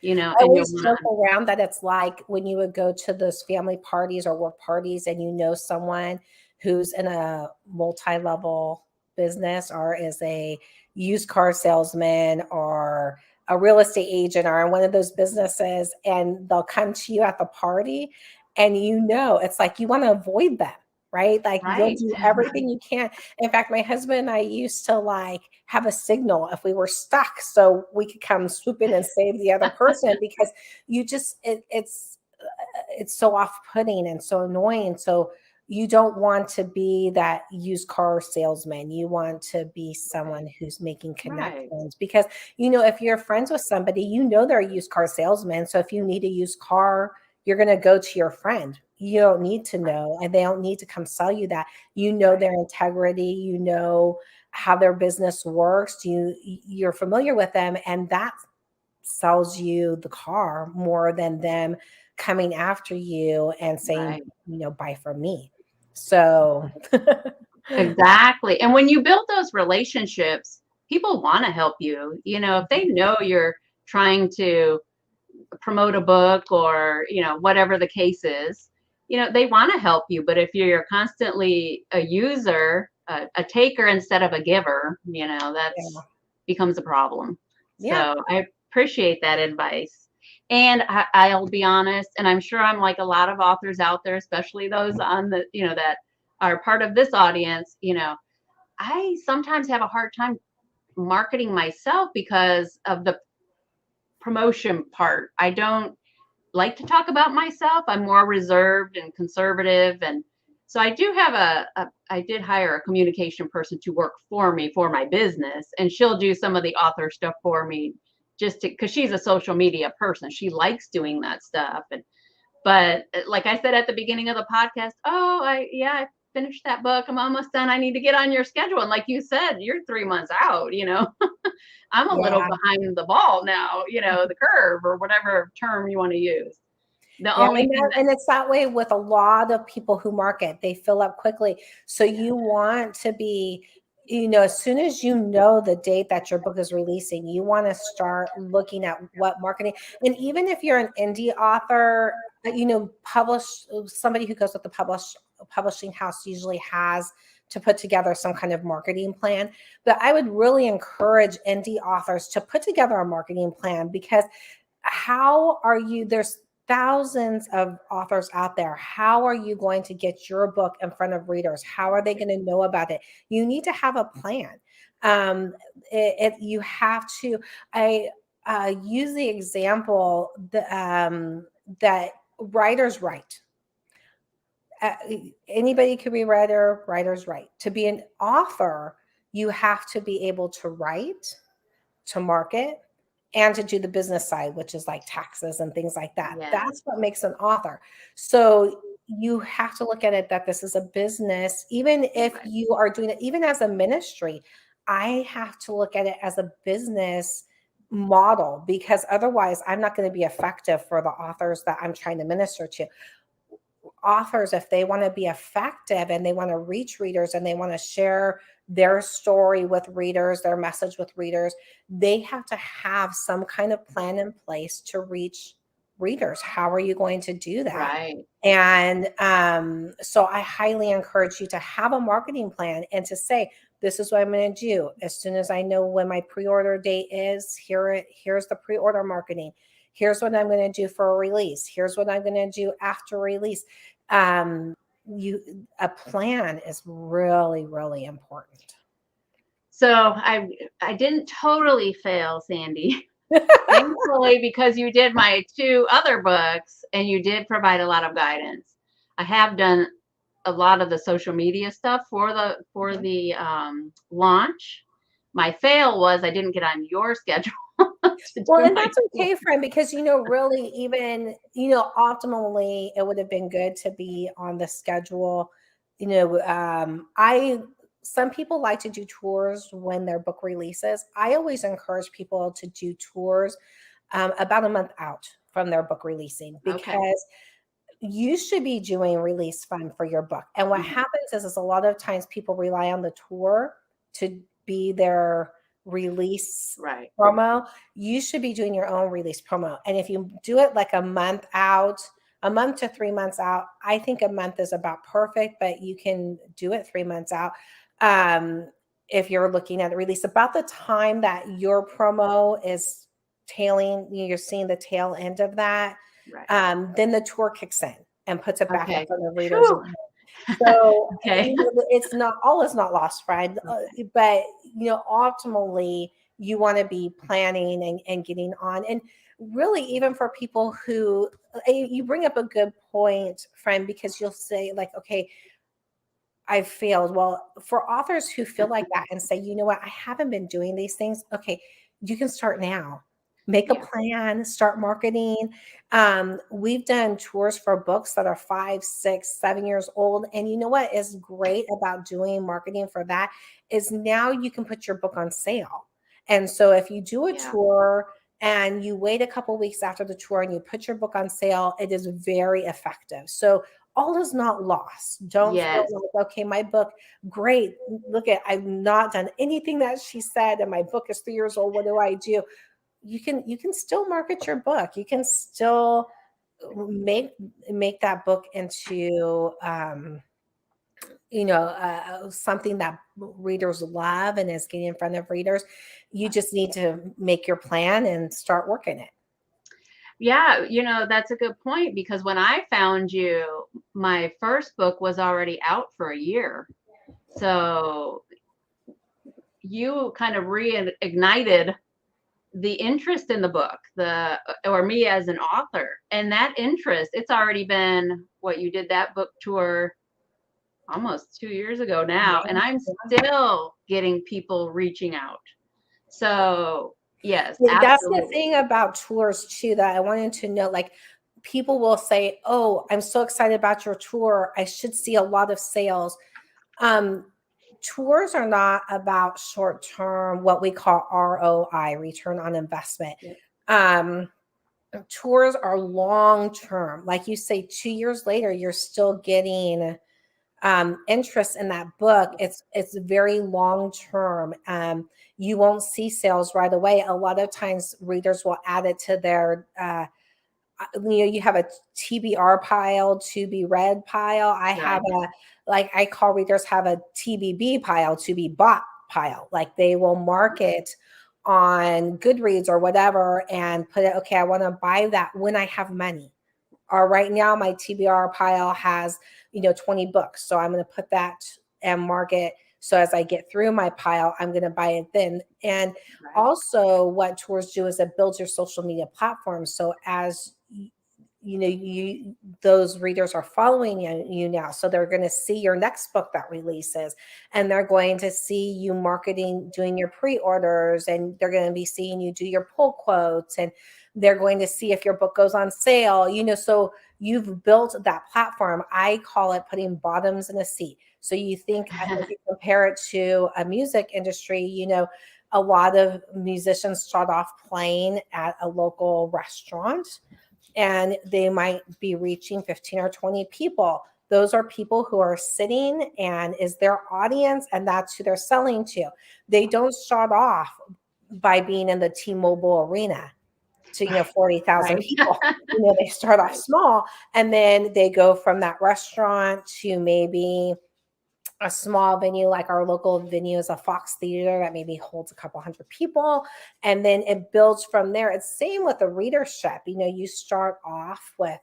I always joke around that it's like when you would go to those family parties or work parties, and someone who's in a multi-level business, or is a used car salesman, or a real estate agent, or in one of those businesses, and they'll come to you at the party, and it's like you want to avoid them. Right? Like you'll do everything you can. In fact, my husband and I used to have a signal if we were stuck, so we could come swoop in and save the other person, because it's so off-putting and so annoying. So you don't want to be that used car salesman. You want to be someone who's making connections, because, if you're friends with somebody, they're a used car salesman. So if you need a used car, you're going to go to your friend. You don't need to know, and they don't need to come sell you that. Their integrity, how their business works. You're familiar with them, and that sells you the car more than them coming after you and saying, buy from me. So exactly. And when you build those relationships, people want to help you. If they know you're trying to promote a book or, whatever the case is, they want to help you. But if you're constantly a user, a taker instead of a giver, that's becomes a problem. Yeah. So I appreciate that advice. And I'll be honest, and I'm sure I'm like a lot of authors out there, especially those on the, that are part of this audience, I sometimes have a hard time marketing myself because of the promotion part. I don't like to talk about myself. I'm more reserved and conservative. And so I do have I did hire a communication person to work for me for my business, and she'll do some of the author stuff for me because she's a social media person. She likes doing that stuff. But like I said at the beginning of the podcast, I finished that book. I'm almost done. I need to get on your schedule. And like you said, you're 3 months out, I'm a little behind the ball now, the curve or whatever term you want to use. And it's that way with a lot of people who market. They fill up quickly. So you want to be, as soon as the date that your book is releasing, you want to start looking at what marketing. And even if you're an indie author, somebody who goes with the publishing house usually has to put together some kind of marketing plan. But I would really encourage indie authors to put together a marketing plan, because there's thousands of authors out there. How are you going to get your book in front of readers? How are they going to know about it? You need to have a plan. You have to. I use the example that writers write. Anybody could be a writer. Writers write. To be an author, you have to be able to write, to market, and to do the business side, which is like taxes and things like that. Yes. That's what makes an author. So you have to look at it that this is a business. Even if you are doing it, even as a ministry, I have to look at it as a business model, because otherwise I'm not going to be effective for the authors that I'm trying to minister to. Authors, if they want to be effective and they want to reach readers and they want to share their story with readers, their message with readers, they have to have some kind of plan in place to reach readers. How are you going to do that? Right. And so I highly encourage you to have a marketing plan and to say, this is what I'm going to do. As soon as I know when my pre-order date is, here's the pre-order marketing. Here's what I'm going to do for a release. Here's what I'm going to do after release. A plan is really, really important. So I didn't totally fail, Sandy. Thankfully, because you did my 2 other books and you did provide a lot of guidance. I have done a lot of the social media stuff for the launch. My fail was I didn't get on your schedule. Well, and that's okay, friend, because, really even, optimally, it would have been good to be on the schedule. Some people like to do tours when their book releases. I always encourage people to do tours about a month out from their book releasing, because you should be doing release fund for your book. And what happens is a lot of times people rely on the tour to be their release promo. You should be doing your own release promo. And if you do it like a month to 3 months out, I think a month is about perfect, but you can do it 3 months out. If you're looking at the release, about the time that your promo is you're seeing the tail end of that, then the tour kicks in and puts it back in front of readers. So it's not all is not lost, friend. But ultimately, you want to be planning and getting on. And really, even for people who, you bring up a good point, friend, because you'll say like, okay, I've failed. Well, for authors who feel like that and say, you know what, I haven't been doing these things. Okay, you can start now. Make a plan, start marketing. We've done tours for books that are 5, 6, 7 years old. And you know what is great about doing marketing for that is now you can put your book on sale. And so if you do a tour and you wait a couple weeks after the tour and you put your book on sale, it is very effective. So all is not lost. Don't feel like, okay, my book, great. Look at, I've not done anything that she said, and my book is 3 years old. What do I do? You can still market your book. You can still make that book into something that readers love and is getting in front of readers. You just need to make your plan and start working it. Yeah, that's a good point, because when I found you, my first book was already out for a year. So you kind of reignited the interest in the book, or me as an author. And that interest, it's already been, you did that book tour almost 2 years ago now, and I'm still getting people reaching out. So yes, absolutely. That's the thing about tours too, that I wanted to know. Like, people will say, oh, I'm so excited about your tour, I should see a lot of sales. Tours are not about short-term, what we call ROI, return on investment. Tours are long-term. Like you say, 2 years later, you're still getting interest in that book. It's very long-term. You won't see sales right away. A lot of times readers will add it to their you have a TBR pile, to be read pile. I have I call readers have a TBB pile, to be bought pile. Like, they will mark it on Goodreads or whatever and put it, okay, I want to buy that when I have money. Or right now my TBR pile has 20 books, so I'm going to put that and mark it. So as I get through my pile, I'm going to buy it then. And also what tours do is it builds your social media platform. So as those readers are following you now, so they're going to see your next book that releases, and they're going to see you marketing, doing your pre-orders, and they're going to be seeing you do your pull quotes, and they're going to see if your book goes on sale. So you've built that platform. I call it putting bottoms in a seat. So you think, if you compare it to a music industry, a lot of musicians start off playing at a local restaurant, and they might be reaching 15 or 20 people. Those are people who are sitting and is their audience, and that's who they're selling to. They don't start off by being in the T-Mobile arena to 40,000 people. They start off small, and then they go from that restaurant to maybe a small venue. Like our local venue is a Fox Theater that maybe holds a couple hundred people, and then it builds from there. It's same with the readership. You start off with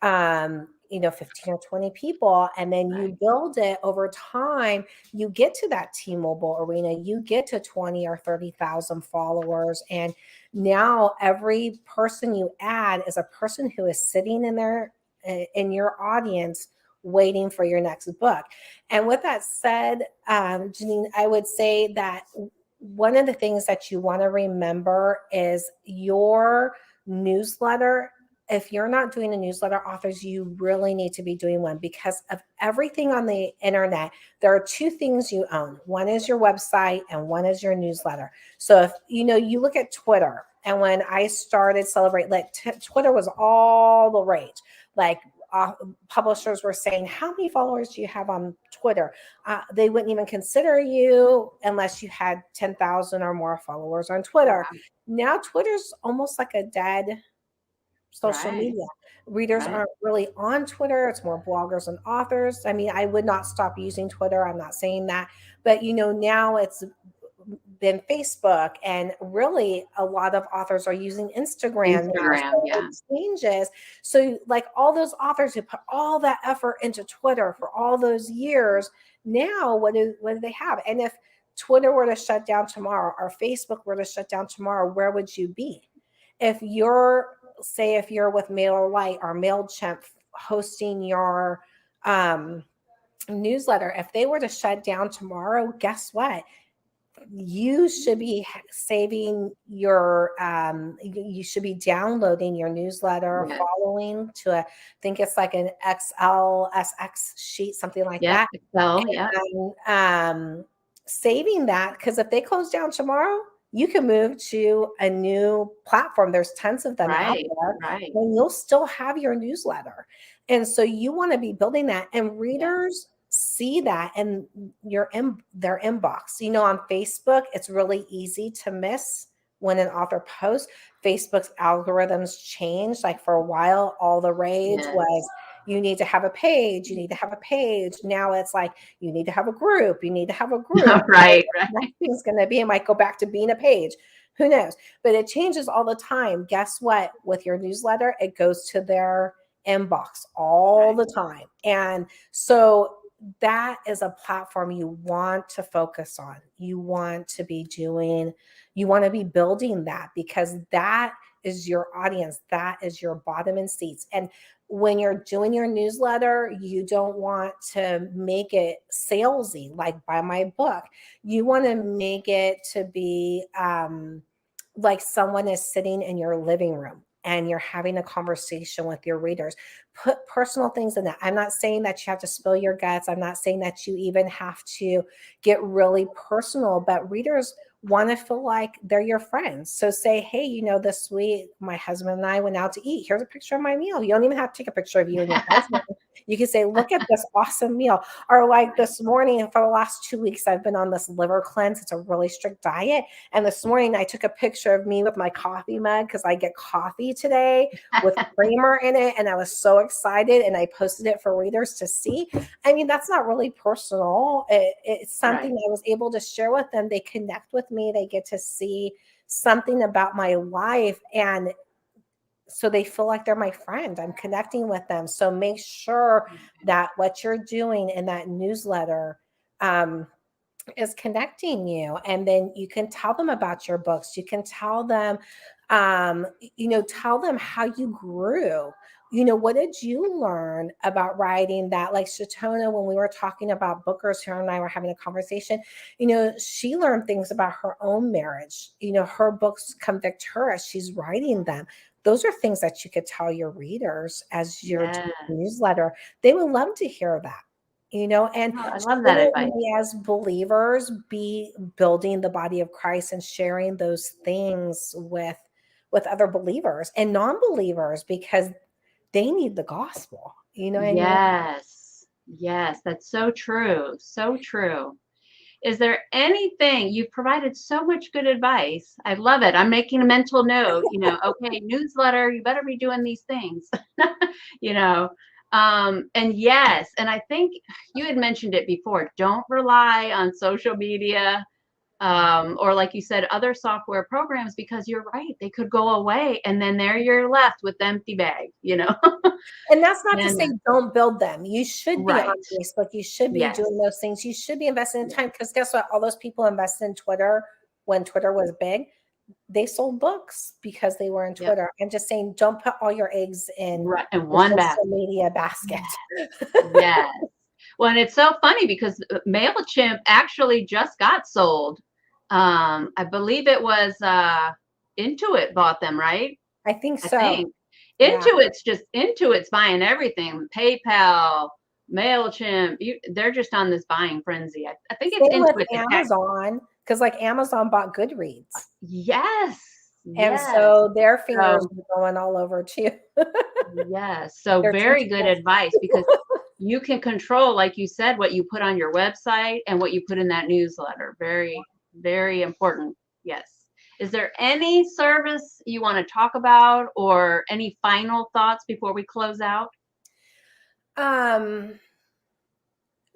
15 or 20 people, and then you build it over time. You get to that T-Mobile arena, you get to 20 or 30,000 followers, and now every person you add is a person who is sitting in your audience waiting for your next book. And with that said, Janine, I would say that one of the things that you want to remember is your newsletter. If you're not doing a newsletter, authors, you really need to be doing one, because of everything on the internet. There are two things you own. One is your website and one is your newsletter. So if you look at Twitter, and when I started Celebrate Lit, Twitter was all the rage. Like, publishers were saying, how many followers do you have on Twitter? They wouldn't even consider you unless you had 10,000 or more followers on Twitter. Wow. Now Twitter's almost like a dead social media. Readers aren't really on Twitter. It's more bloggers and authors. I mean, I would not stop using Twitter. I'm not saying that. But, now it's been Facebook, and really a lot of authors are using Instagram now. So it changes. So like all those authors who put all that effort into Twitter for all those years, now what do they have? And if Twitter were to shut down tomorrow, or Facebook were to shut down tomorrow, where would you be? If you're with MailerLite or MailChimp hosting your newsletter, if they were to shut down tomorrow, guess what? You should be saving your, you should be downloading your newsletter, Yes. following to I think it's like an XLSX sheet, something like Yeah. that. Excel. Yeah. And saving that, because if they close down tomorrow, you can move to a new platform. There's tons of them out Right. there, Right. and you'll still have your newsletter. And so you want to be building that, and readers see that in their inbox. On Facebook, it's really easy to miss when an author posts. Facebook's algorithms change. Like for a while, all the rage Yes. was you need to have a page, you need to have a page. Now it's like you need to have a group, you need to have a group. Right. Next thing's going to be, it might go back to being a page. Who knows? But it changes all the time. Guess what? With your newsletter, it goes to their inbox all the time. And so that is a platform you want to focus on. You want to be building that, because that is your audience. That is your bottom in seats. And when you're doing your newsletter, you don't want to make it salesy, like buy my book. You want to make it to be like someone is sitting in your living room and you're having a conversation with your readers. Put personal things in that. I'm not saying that you have to spill your guts. I'm not saying that you even have to get really personal, but readers want to feel like they're your friends. So say, hey, this week my husband and I went out to eat. Here's a picture of my meal. You don't even have to take a picture of you and your husband. You can say, look at this awesome meal. Or like this morning, for the last 2 weeks, I've been on this liver cleanse. It's a really strict diet. And this morning I took a picture of me with my coffee mug, because I get coffee today with creamer in it. And I was so excited, and I posted it for readers to see. I mean, that's not really personal. It's something I was able to share with them. They connect with me. They get to see something about my life. And so they feel like they're my friend. I'm connecting with them. So make sure that what you're doing in that newsletter is connecting you. And then you can tell them about your books. You can tell them, tell them how you grew. What did you learn about writing that? Like Shatona, when we were talking about bookers, her and I were having a conversation, she learned things about her own marriage. Her books convict her as she's writing them. Those are things that you could tell your readers as your newsletter. They would love to hear that. And I love that advice. We as believers be building the body of Christ and sharing those things with other believers and non-believers, because they need the gospel. You know what I mean? Yes, that's so true. So true. Is there anything, you've provided so much good advice. I love it. I'm making a mental note, okay, newsletter, you better be doing these things, and yes, and I think you had mentioned it before, don't rely on social media, or like you said, other software programs, because you're right, they could go away, and then there you're left with the empty bag, And that's not to say don't build them. You should be on Facebook. You should be doing those things. You should be investing in time, because guess what? All those people invested in Twitter when Twitter was big, they sold books because they were in Twitter. I'm just saying, don't put all your eggs in one social media basket. Yes. Well, and it's so funny because MailChimp actually just got sold. I believe it was Intuit bought them, right? I think so. Intuit's buying everything. PayPal, MailChimp, they're just on this buying frenzy. I think it's Same Intuit. with Amazon, because like Amazon bought Goodreads. Yes. And so their fingers are going all over too. Yes. So very good advice, because you can control, like you said, what you put on your website and what you put in that newsletter. Very, very important. Yes. Is there any service you want to talk about, or any final thoughts before we close out?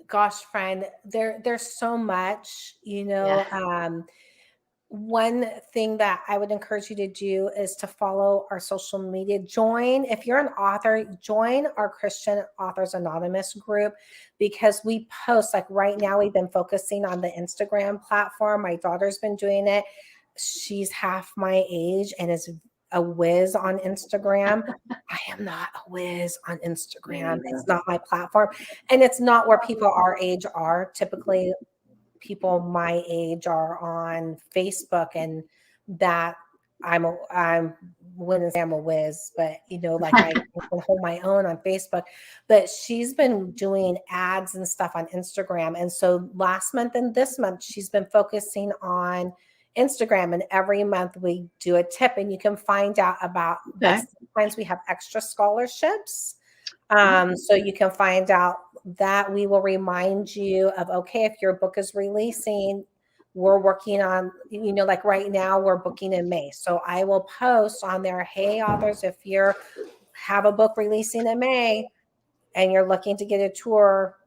Gosh, friend, there's so much, one thing that I would encourage you to do is to follow our social media. If you're an author, join our Christian Authors Anonymous group, because we post, like right now, we've been focusing on the Instagram platform. My daughter's been doing it. She's half my age and is a whiz on Instagram. I am not a whiz on Instagram. It's not my platform. And it's not where people our age are. Typically, people my age are on Facebook, and that I wouldn't say I'm a whiz, but like I can hold my own on Facebook. But she's been doing ads and stuff on Instagram. And so last month and this month, she's been focusing on Instagram, and every month we do a tip, and you can find out about that. Sometimes we have extra scholarships. So you can find out that we will remind you of, okay, if your book is releasing, we're working on, like right now we're booking in May. So I will post on there, hey, authors, if you have a book releasing in May and you're looking to get a tour,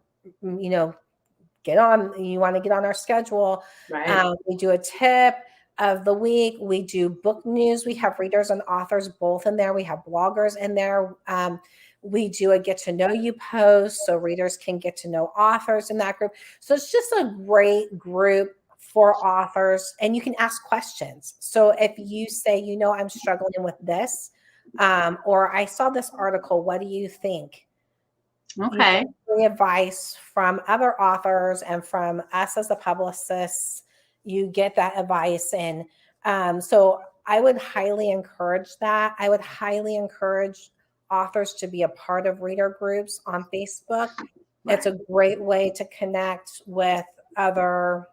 get on, you want to get on our schedule. Right. We do a tip of the week. We do book news. We have readers and authors both in there. We have bloggers in there. We do a get to know you post so readers can get to know authors in that group. So it's just a great group for authors, and you can ask questions. So if you say, I'm struggling with this, or I saw this article, what do you think? Okay. You get advice from other authors and from us as the publicists. You get that advice. And so I would highly encourage that. I would highly encourage authors to be a part of reader groups on Facebook. Right. It's a great way to connect with other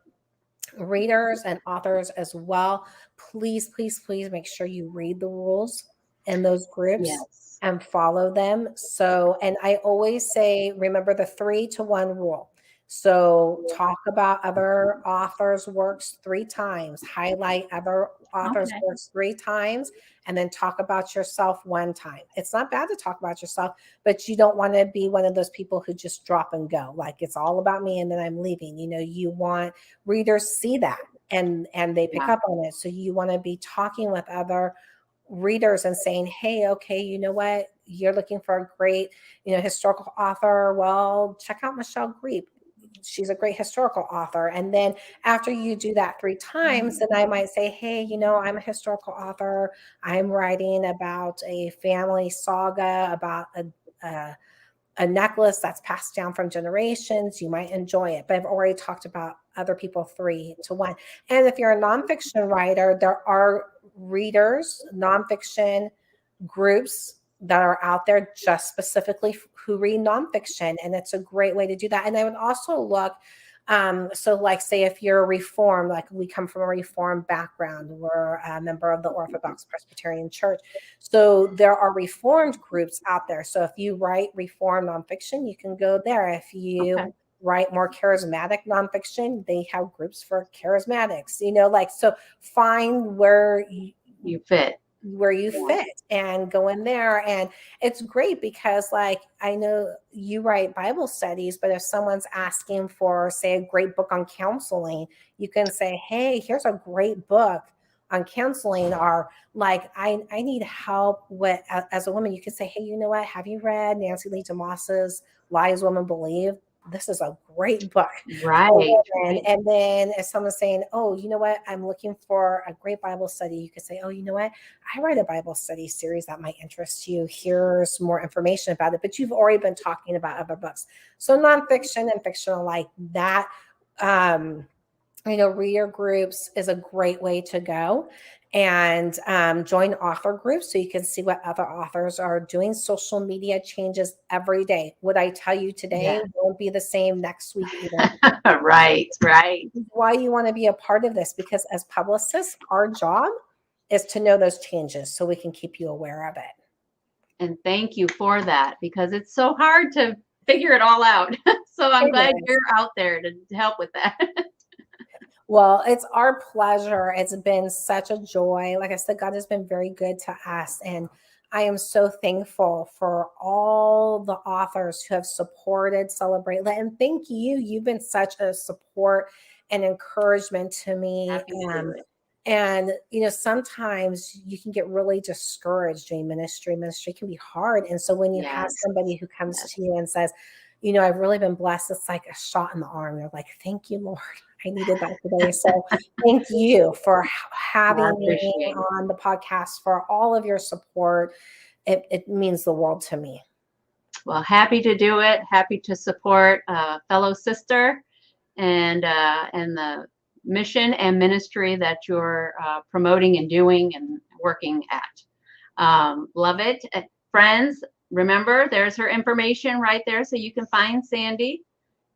readers and authors as well. Please, please, please make sure you read the rules in those groups. Yes. And follow them. So, and I always say, remember the 3-to-1 rule. So talk about other authors' works 3 times, highlight other authors' works 3 times, and then talk about yourself 1 time. It's not bad to talk about yourself, but you don't want to be one of those people who just drop and go. Like it's all about me and then I'm leaving. You want readers see that and they pick up on it. So you want to be talking with other readers and saying, hey, okay, you know what? You're looking for a great, historical author. Well, check out Michelle Greep. She's a great historical author. And then after you do that 3 times, then I might say, hey, I'm a historical author. I'm writing about a family saga, about a necklace that's passed down from generations. You might enjoy it, but I've already talked about other people 3-to-1. And if you're a nonfiction writer, there are readers, nonfiction groups that are out there just specifically who read nonfiction. And it's a great way to do that. And I would also look, so like say if you're Reformed, like we come from a Reformed background, we're a member of the Orthodox Presbyterian Church. So there are Reformed groups out there. So if you write Reformed nonfiction, you can go there. If you write more charismatic nonfiction, they have groups for charismatics, so find where you fit. Where you fit and go in there. And it's great because I know you write Bible studies, but if someone's asking for, say, a great book on counseling, you can say, hey, here's a great book on counseling. Or I need help with, as a woman, you can say, hey, you know what? Have you read Nancy Lee DeMoss's Lies Women Believe? This is a great book. Right. And then if someone's saying, oh, you know what, I'm looking for a great Bible study, you could say, oh, you know what, I write a Bible study series that might interest you. Here's more information about it. But you've already been talking about other books. So nonfiction and fictional like that, reader groups is a great way to go. And join author groups so you can see what other authors are doing. Social media changes every day. What I tell you today won't be the same next week either. Right. Why you want to be a part of this, because as publicists, our job is to know those changes so we can keep you aware of it. And thank you for that, because it's so hard to figure it all out. So I'm glad you're out there to help with that. Well, it's our pleasure. It's been such a joy. Like I said, God has been very good to us. And I am so thankful for all the authors who have supported Celebrate Lit. And thank you. You've been such a support and encouragement to me. And sometimes you can get really discouraged doing ministry. Ministry can be hard. And so when you have somebody who comes to you and says, I've really been blessed, it's like a shot in the arm. They're like, thank you, Lord. I needed that today. So thank you for having me appreciate it. on the podcast, for all of your support. It means the world to me. Well, happy to do it. Happy to support a fellow sister and the mission and ministry that you're promoting and doing and working at. Love it. Friends, remember, there's her information right there so you can find Sandy.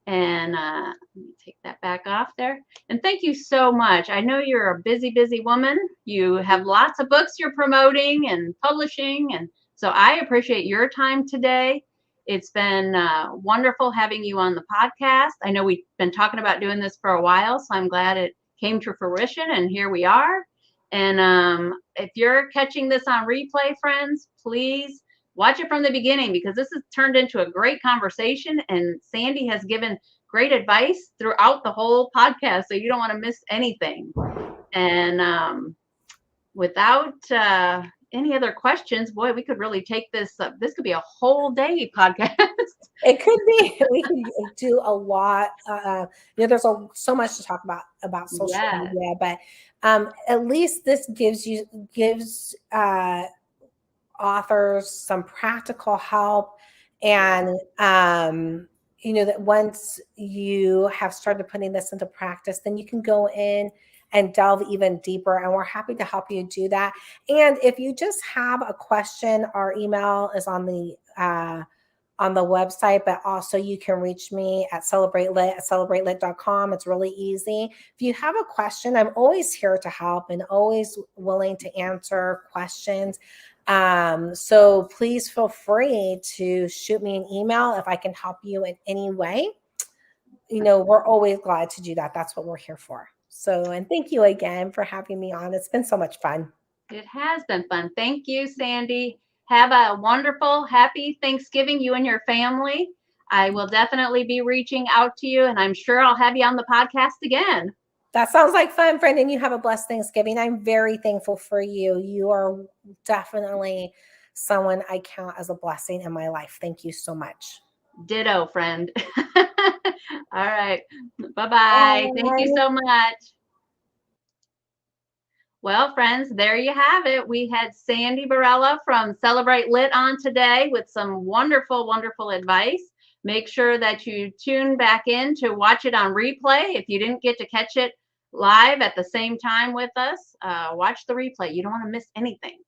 And let me take that back off there. And thank you so much. I know you're a busy, busy woman. You have lots of books you're promoting and publishing. And so I appreciate your time today. It's been wonderful having you on the podcast. I know we've been talking about doing this for a while, so I'm glad it came to fruition, and here we are. And if you're catching this on replay, friends, please watch it from the beginning, because this has turned into a great conversation, and Sandy has given great advice throughout the whole podcast, so you don't want to miss anything. And without any other questions, boy, we could really take this up. This could be a whole day podcast. It could be. We could do a lot. There's so much to talk about social media, but at least this gives authors some practical help. And that once you have started putting this into practice, then you can go in and delve even deeper, and we're happy to help you do that. And if you just have a question, our email is on the website, but also you can reach me at celebratelit@celebratelit.com. It's really easy. If you have a question, I'm always here to help and always willing to answer questions. So please feel free to shoot me an email if I can help you in any way. We're always glad to do that. That's what we're here for. So, and thank you again for having me on. It's been so much fun. It has been fun. Thank you, Sandy. Have a wonderful, happy Thanksgiving, you and your family. I will definitely be reaching out to you, and I'm sure I'll have you on the podcast again. That sounds like fun, friend. And you have a blessed Thanksgiving. I'm very thankful for you. You are definitely someone I count as a blessing in my life. Thank you so much. Ditto, friend. All right. Bye-bye. Thank you so much. Well, friends, there you have it. We had Sandy Barela from Celebrate Lit on today with some wonderful, wonderful advice. Make sure that you tune back in to watch it on replay. If you didn't get to catch it live at the same time with us, watch the replay. You don't want to miss anything.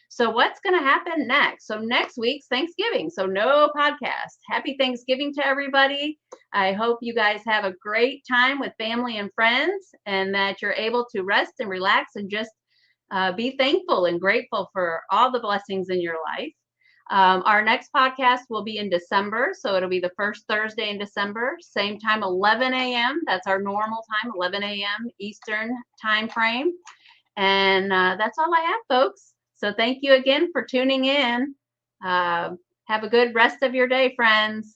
So what's going to happen next? So next week's Thanksgiving. So no podcast. Happy Thanksgiving to everybody. I hope you guys have a great time with family and friends, and that you're able to rest and relax and just be thankful and grateful for all the blessings in your life. Our next podcast will be in December. So it'll be the first Thursday in December, same time, 11 a.m. That's our normal time, 11 a.m. Eastern time frame. And that's all I have, folks. So thank you again for tuning in. Have a good rest of your day, friends.